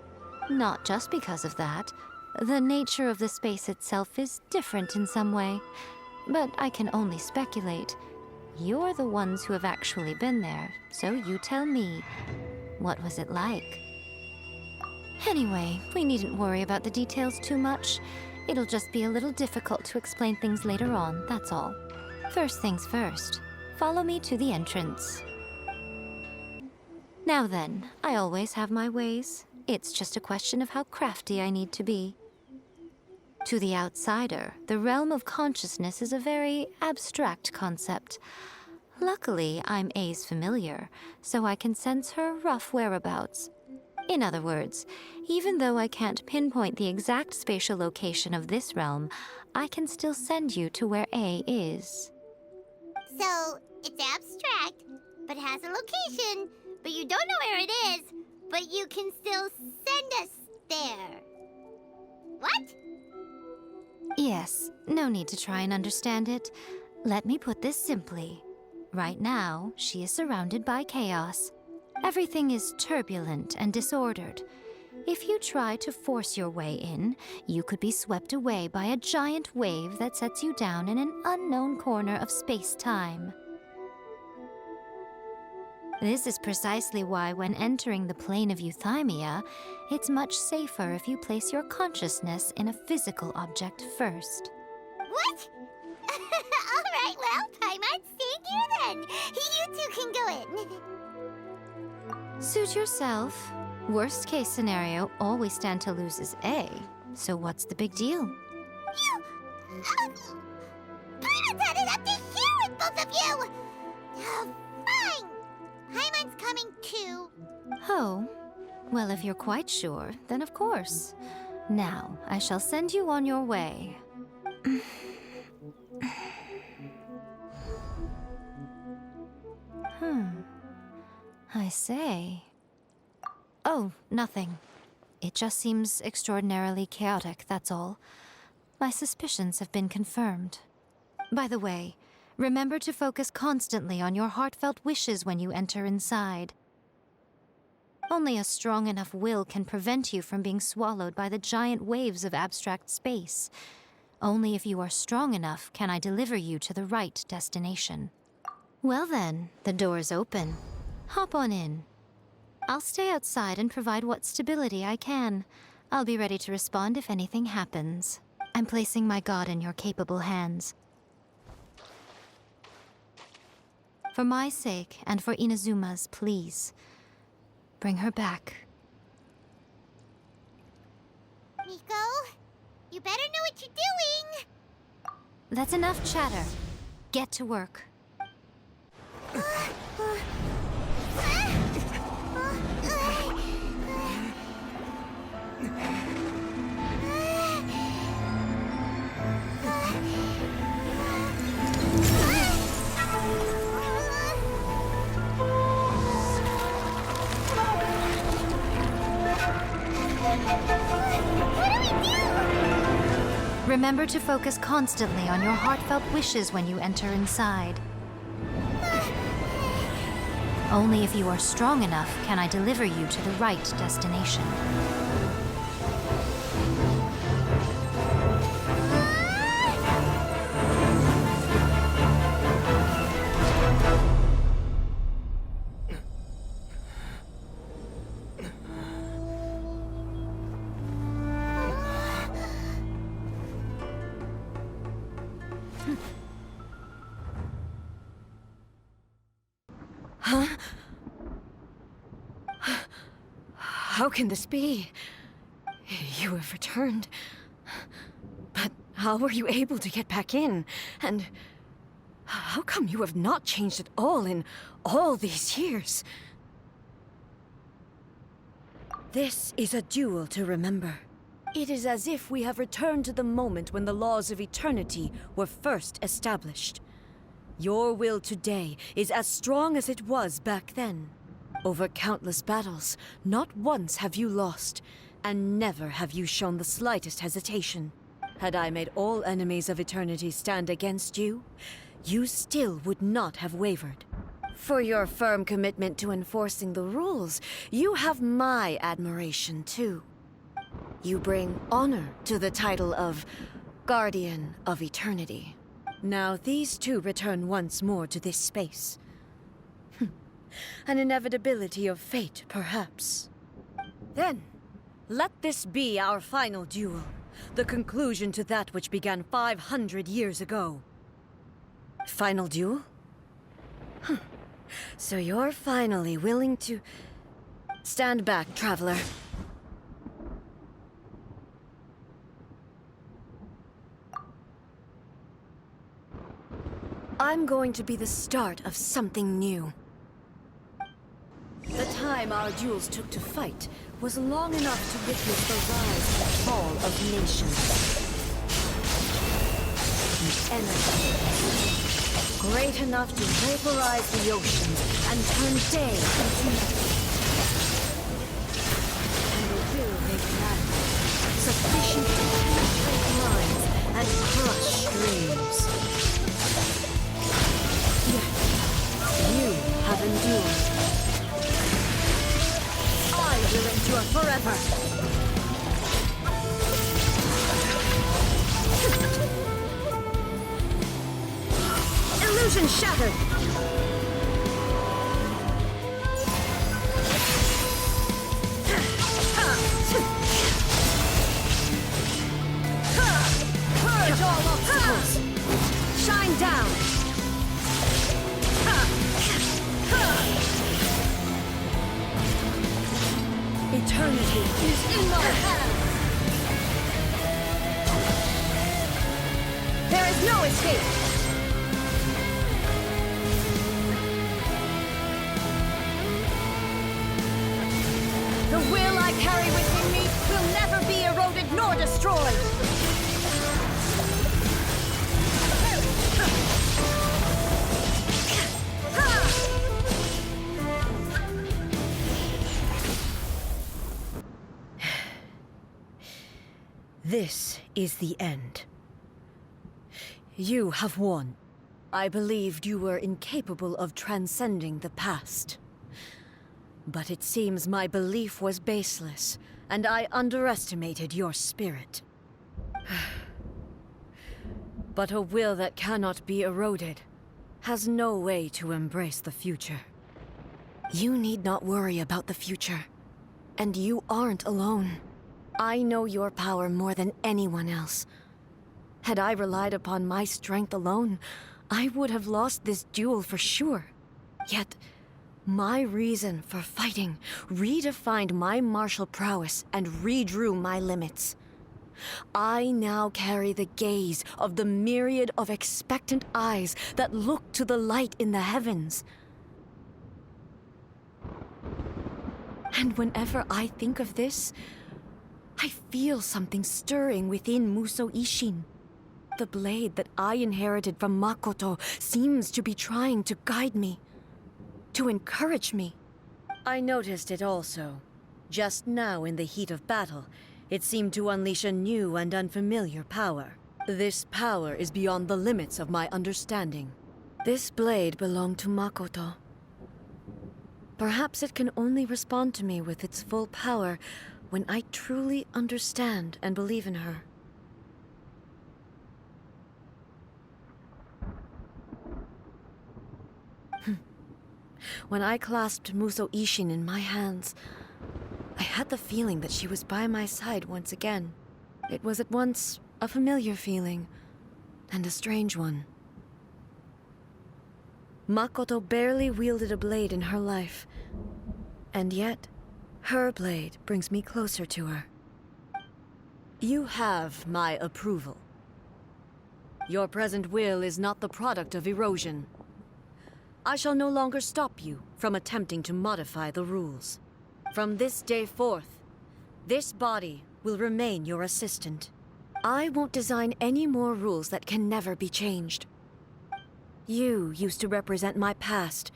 Not just because of that. The nature of the space itself is different in some way. But I can only speculate. You're the ones who have actually been there, so you tell me. What was it like? Anyway, we needn't worry about the details too much. It'll just be a little difficult to explain things later on, that's all. First things first, follow me to the entrance. Now then, I always have my ways. It's just a question of how crafty I need to be. To the outsider, the realm of consciousness is a very abstract concept. Luckily, I'm Ei's familiar, so I can sense her rough whereabouts. In other words, even though I can't pinpoint the exact spatial location of this realm, I can still send you to where Ei is. So, it's abstract, but has a location, but you don't know where it is, but you can still send us there. What? Yes, no need to try and understand it. Let me put this simply. Right now, she is surrounded by chaos. Everything is turbulent and disordered. If you try to force your way in, you could be swept away by a giant wave that sets you down in an unknown corner of space-time. This is precisely why when entering the plane of euthymia, it's much safer if you place your consciousness in a physical object first. What? All right, well, I might stand here then. You two can go in. Suit yourself. Worst case scenario, all we stand to lose is Ei. So what's the big deal? You... Paimon had it up to here with both of you! Oh, fine! Paimon's coming too. Oh, well, if you're quite sure, then of course. Now, I shall send you on your way. I say... Oh, nothing. It just seems extraordinarily chaotic, that's all. My suspicions have been confirmed. By the way, remember to focus constantly on your heartfelt wishes when you enter inside. Only a strong enough will can prevent you from being swallowed by the giant waves of abstract space. Only if you are strong enough can I deliver you to the right destination. Well then, the door's open. Hop on in. I'll stay outside and provide what stability I can. I'll be ready to respond if anything happens. I'm placing my god in your capable hands. For my sake, and for Inazuma's, please. Bring her back. Miko, you better know what you're doing! That's enough chatter. Get to work. Remember to focus constantly on your heartfelt wishes when you enter inside. Only if you are strong enough can I deliver you to the right destination. How can this be? You have returned. But how were you able to get back in? And how come you have not changed at all in all these years? This is a duel to remember. It is as if we have returned to the moment when the laws of eternity were first established. Your will today is as strong as it was back then. Over countless battles, not once have you lost, and never have you shown the slightest hesitation. Had I made all enemies of eternity stand against you, you still would not have wavered. For your firm commitment to enforcing the rules, you have my admiration too. You bring honor to the title of Guardian of Eternity. Now these two return once more to this space. An inevitability of fate, perhaps. Then, let this be our final duel, the conclusion to that which began 500 years ago. Final duel? So you're finally willing to... Stand back, traveler. I'm going to be the start of something new. The time our duels took to fight was long enough to witness the rise and fall of nations. The energy great enough to vaporize the oceans and turn day into night. And the will they planned, sufficient to penetrate minds and crush streams. Yet, you have endured. I will endure forever. Illusion shattered. Purge all obstacles. Shine down. Eternity is in my hands! There is no escape! The will I carry within me will never be eroded nor destroyed! This is the end. You have won. I believed you were incapable of transcending the past. But it seems my belief was baseless, and I underestimated your spirit. But a will that cannot be eroded has no way to embrace the future. You need not worry about the future, and you aren't alone. I know your power more than anyone else. Had I relied upon my strength alone, I would have lost this duel for sure. Yet, my reason for fighting redefined my martial prowess and redrew my limits. I now carry the gaze of the myriad of expectant eyes that look to the light in the heavens. And whenever I think of this, I feel something stirring within Musou Ishin. The blade that I inherited from Makoto seems to be trying to guide me, to encourage me. I noticed it also. Just now in the heat of battle, it seemed to unleash a new and unfamiliar power. This power is beyond the limits of my understanding. This blade belonged to Makoto. Perhaps it can only respond to me with its full power when I truly understand and believe in her. When I clasped Muso Ishin in my hands, I had the feeling that she was by my side once again. It was at once a familiar feeling and a strange one. Makoto barely wielded a blade in her life, and yet her blade brings me closer to her. You have my approval. Your present will is not the product of erosion. I shall no longer stop you from attempting to modify the rules. From this day forth, this body will remain your assistant. I won't design any more rules that can never be changed. You used to represent my past,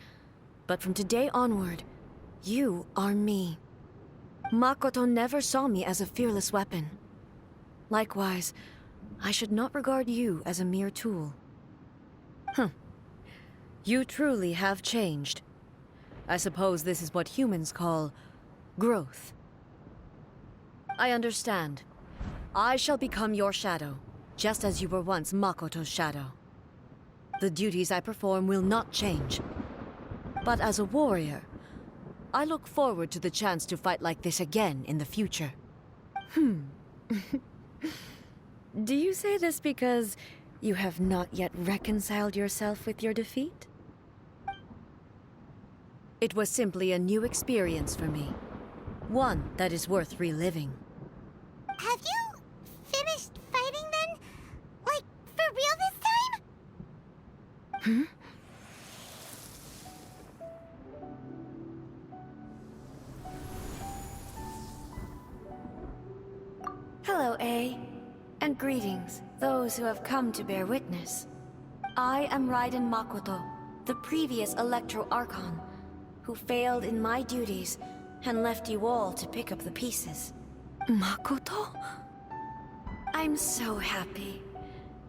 but from today onward, you are me. Makoto never saw me as a fearless weapon. Likewise, I should not regard you as a mere tool. You truly have changed. I suppose this is what humans call growth. I understand. I shall become your shadow, just as you were once Makoto's shadow. The duties I perform will not change. But as a warrior, I look forward to the chance to fight like this again in the future. Do you say this because you have not yet reconciled yourself with your defeat? It was simply a new experience for me. One that is worth reliving. Have you finished fighting then? Like, for real this time? Hello, Ei, and greetings, those who have come to bear witness. I am Raiden Makoto, the previous Electro Archon, who failed in my duties and left you all to pick up the pieces. Makoto? I'm so happy.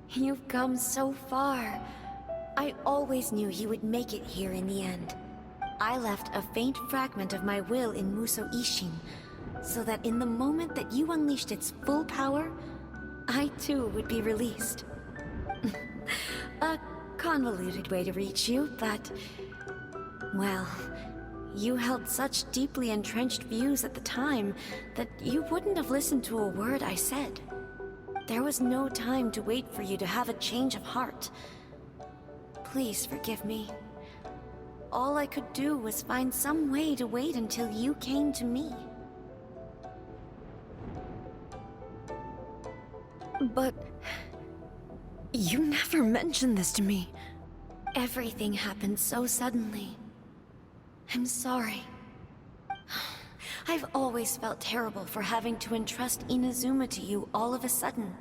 You've come so far. I always knew you would make it here in the end. I left a faint fragment of my will in Muso Ishin, so that in the moment that you unleashed its full power, I too would be released. A convoluted way to reach you, but... well, you held such deeply entrenched views at the time that you wouldn't have listened to a word I said. There was no time to wait for you to have a change of heart. Please forgive me. All I could do was find some way to wait until you came to me. But... you never mentioned this to me. Everything happened so suddenly. I'm sorry. I've always felt terrible for having to entrust Inazuma to you all of a sudden.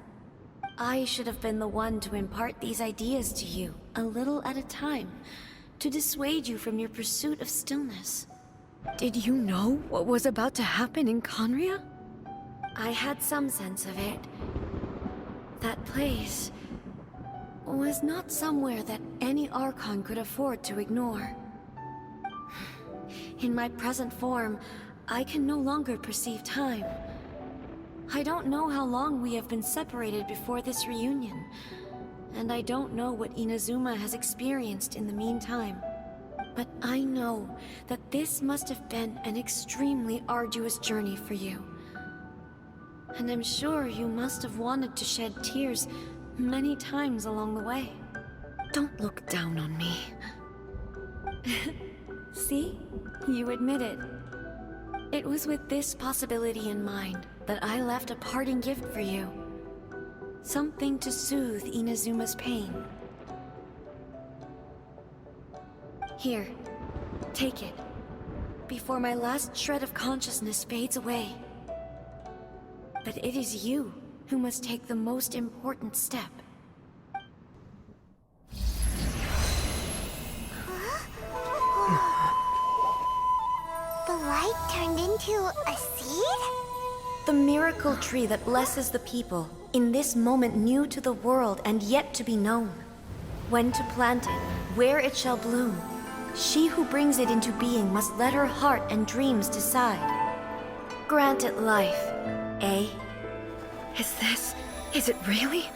I should have been the one to impart these ideas to you, a little at a time, to dissuade you from your pursuit of stillness. Did you know what was about to happen in Conria? I had some sense of it. That place was not somewhere that any Archon could afford to ignore. In my present form, I can no longer perceive time. I don't know how long we have been separated before this reunion, and I don't know what Inazuma has experienced in the meantime. But I know that this must have been an extremely arduous journey for you. And I'm sure you must have wanted to shed tears many times along the way. Don't look down on me. See? You admit it. It was with this possibility in mind that I left a parting gift for you. Something to soothe Inazuma's pain. Here, take it, before my last shred of consciousness fades away. But it is you who must take the most important step. The light turned into a seed? The miracle tree that blesses the people, in this moment new to the world and yet to be known. When to plant it, where it shall bloom, she who brings it into being must let her heart and dreams decide. Grant it life, eh? Is it really?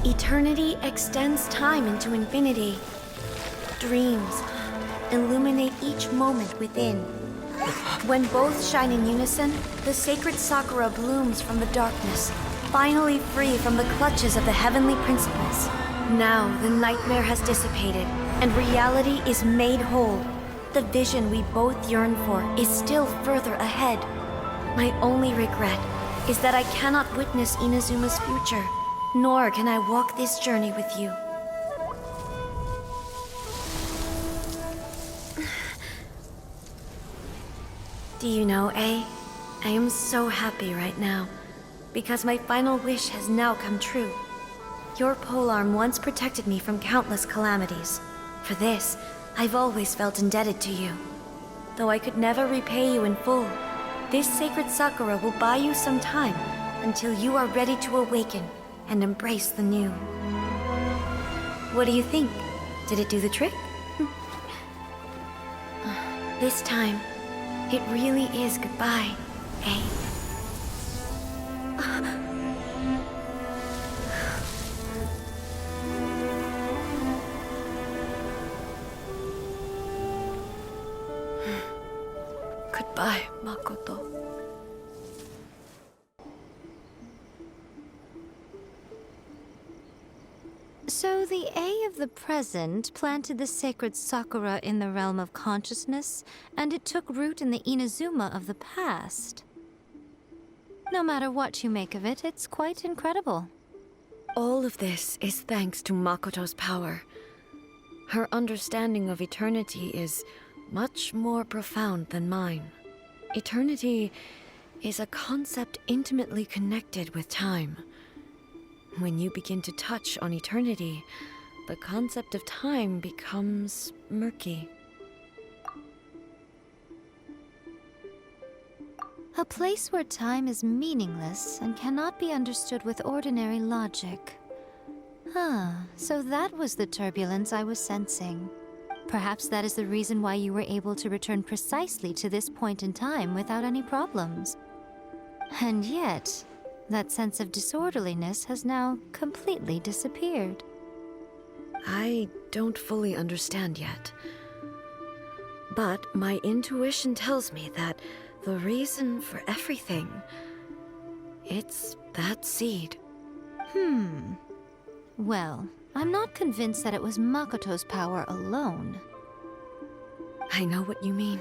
Eternity extends time into infinity. Dreams illuminate each moment within. When both shine in unison, the sacred sakura blooms from the darkness, finally free from the clutches of the heavenly principles. Now the nightmare has dissipated, and reality is made whole. The vision we both yearn for is still further ahead. My only regret is that I cannot witness Inazuma's future, nor can I walk this journey with you. Do you know, Ei? I am so happy right now, because my final wish has now come true. Your polearm once protected me from countless calamities. For this, I've always felt indebted to you. Though I could never repay you in full, this sacred sakura will buy you some time until you are ready to awaken and embrace the new. What do you think? Did it do the trick? This time, it really is goodbye, eh? Goodbye, Makoto. So the Ei of the present planted the sacred sakura in the realm of consciousness, and it took root in the Inazuma of the past. No matter what you make of it, it's quite incredible. All of this is thanks to Makoto's power. Her understanding of eternity is much more profound than mine. Eternity is a concept intimately connected with time. When you begin to touch on eternity, the concept of time becomes murky. A place where time is meaningless and cannot be understood with ordinary logic. So that was the turbulence I was sensing. Perhaps that is the reason why you were able to return precisely to this point in time without any problems. And yet, that sense of disorderliness has now completely disappeared. I don't fully understand yet. But my intuition tells me that the reason for everything, it's that seed. Well, I'm not convinced that it was Makoto's power alone. I know what you mean.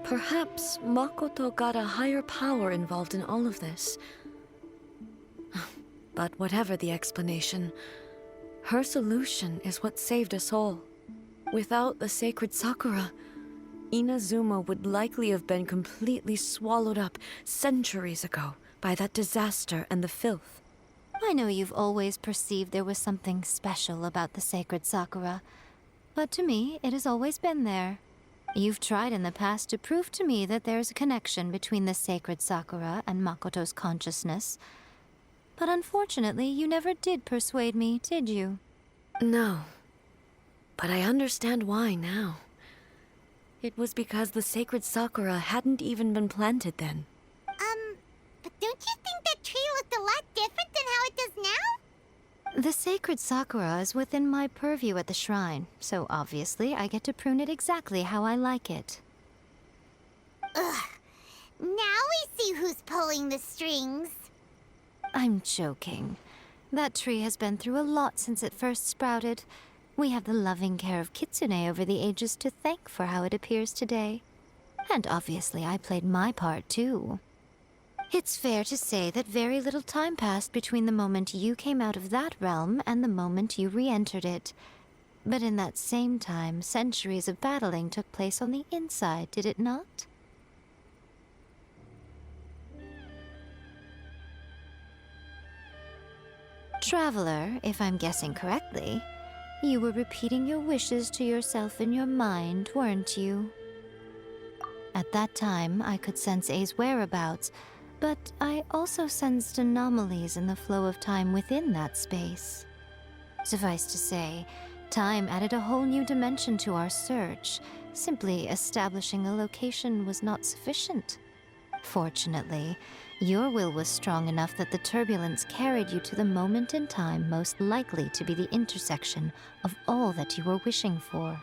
Perhaps Makoto got a higher power involved in all of this. But whatever the explanation, her solution is what saved us all. Without the sacred sakura, Inazuma would likely have been completely swallowed up centuries ago by that disaster and the filth. I know you've always perceived there was something special about the sacred sakura, but to me, it has always been there. You've tried in the past to prove to me that there's a connection between the sacred sakura and Makoto's consciousness, but unfortunately, you never did persuade me, did you? No, but I understand why now. It was because the sacred sakura hadn't even been planted then. But don't you think that tree looked a lot different than how it does now? The sacred sakura is within my purview at the shrine, so obviously I get to prune it exactly how I like it. Ugh. Now we see who's pulling the strings. I'm joking. That tree has been through a lot since it first sprouted. We have the loving care of Kitsune over the ages to thank for how it appears today. And obviously I played my part too. It's fair to say that very little time passed between the moment you came out of that realm and the moment you re-entered it. But in that same time, centuries of battling took place on the inside, did it not? Traveler, if I'm guessing correctly, you were repeating your wishes to yourself in your mind, weren't you? At that time, I could sense Ei's whereabouts, but I also sensed anomalies in the flow of time within that space. Suffice to say, time added a whole new dimension to our search. Simply establishing a location was not sufficient. Fortunately, your will was strong enough that the turbulence carried you to the moment in time most likely to be the intersection of all that you were wishing for.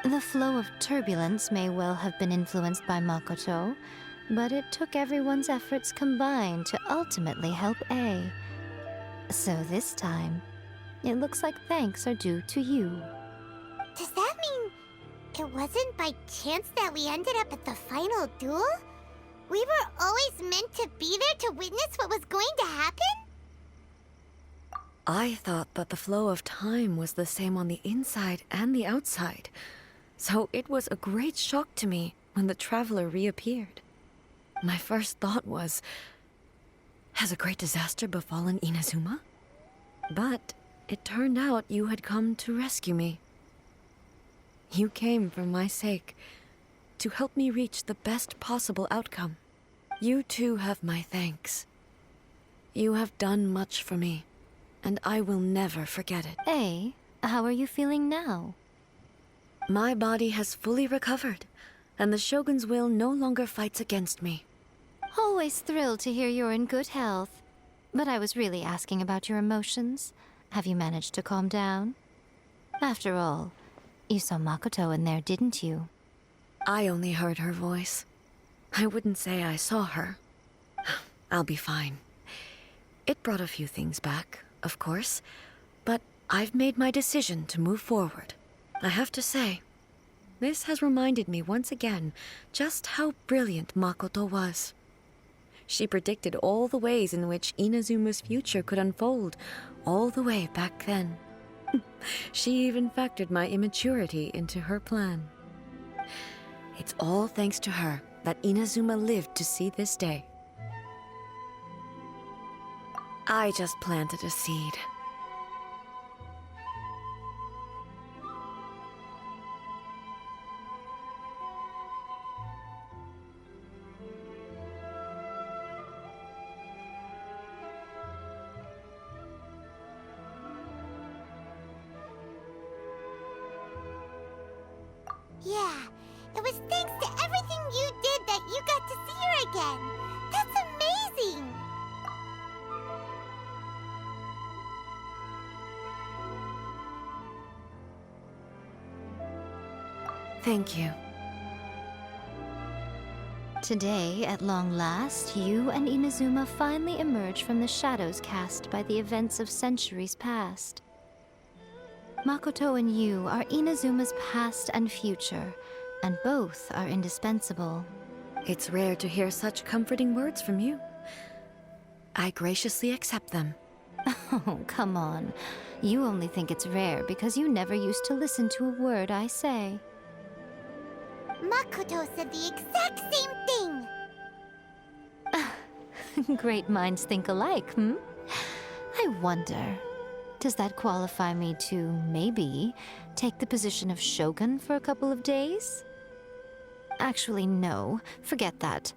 The flow of turbulence may well have been influenced by Makoto, but it took everyone's efforts combined to ultimately help Ei. So this time, it looks like thanks are due to you. Does that mean it wasn't by chance that we ended up at the final duel? We were always meant to be there to witness what was going to happen? I thought that the flow of time was the same on the inside and the outside, so it was a great shock to me when the traveler reappeared. My first thought was, has a great disaster befallen Inazuma? But it turned out you had come to rescue me. You came for my sake, to help me reach the best possible outcome. You too have my thanks. You have done much for me, and I will never forget it. Ei, how are you feeling now? My body has fully recovered, and the Shogun's will no longer fights against me. Always thrilled to hear you're in good health. But I was really asking about your emotions. Have you managed to calm down? After all, you saw Makoto in there, didn't you? I only heard her voice. I wouldn't say I saw her. I'll be fine. It brought a few things back, of course, but I've made my decision to move forward. I have to say, this has reminded me once again just how brilliant Makoto was. She predicted all the ways in which Inazuma's future could unfold, all the way back then. She even factored my immaturity into her plan. It's all thanks to her that Inazuma lived to see this day. I just planted a seed. Yeah, it was thanks to everything you did that you got to see her again. That's amazing! Thank you. Today, at long last, you and Inazuma finally emerge from the shadows cast by the events of centuries past. Makoto and you are Inazuma's past and future, and both are indispensable. It's rare to hear such comforting words from you. I graciously accept them. Oh, come on. You only think it's rare because you never used to listen to a word I say. Makoto said the exact same thing! Great minds think alike, hmm? I wonder, does that qualify me to, maybe, take the position of Shogun for a couple of days? Actually, no. Forget that.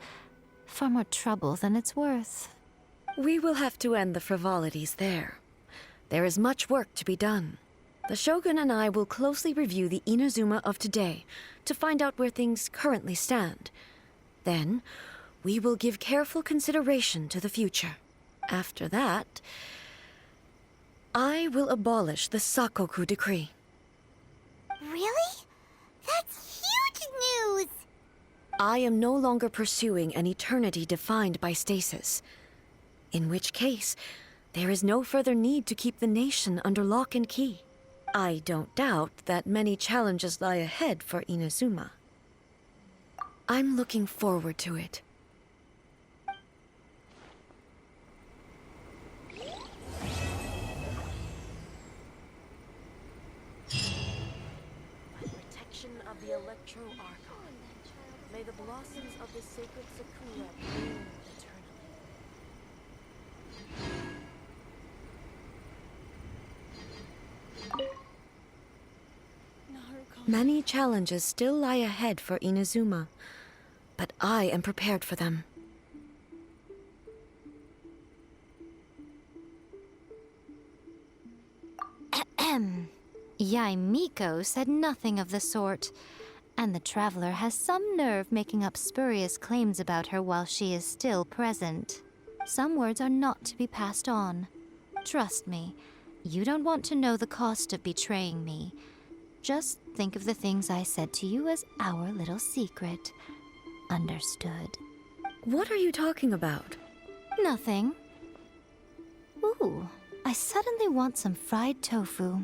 Far more trouble than it's worth. We will have to end the frivolities there. There is much work to be done. The Shogun and I will closely review the Inazuma of today to find out where things currently stand. Then, we will give careful consideration to the future. After that, I will abolish the Sakoku decree. Really? That's huge news! I am no longer pursuing an eternity defined by stasis. In which case, there is no further need to keep the nation under lock and key. I don't doubt that many challenges lie ahead for Inazuma. I'm looking forward to it. By protection of the Electro Archon, may the blossoms of the sacred sakura bloom eternally. Many challenges still lie ahead for Inazuma, but I am prepared for them. Ei and Miko said nothing of the sort, and the traveler has some nerve making up spurious claims about her while she is still present. Some words are not to be passed on. Trust me, you don't want to know the cost of betraying me. Just think of the things I said to you as our little secret. Understood? What are you talking about? Nothing. Ooh, I suddenly want some fried tofu.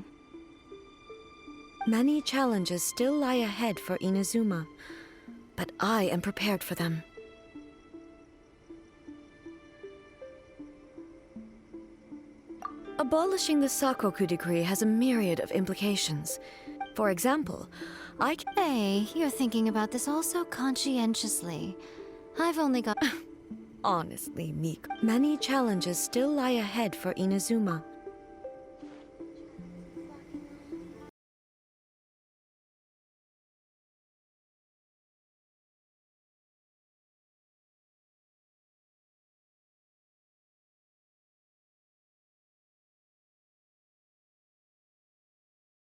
Many challenges still lie ahead for Inazuma, but I am prepared for them. Abolishing the Sakoku decree has a myriad of implications. For example, Hey, you're thinking about this all so conscientiously. I've only got... Honestly, Miko, many challenges still lie ahead for Inazuma,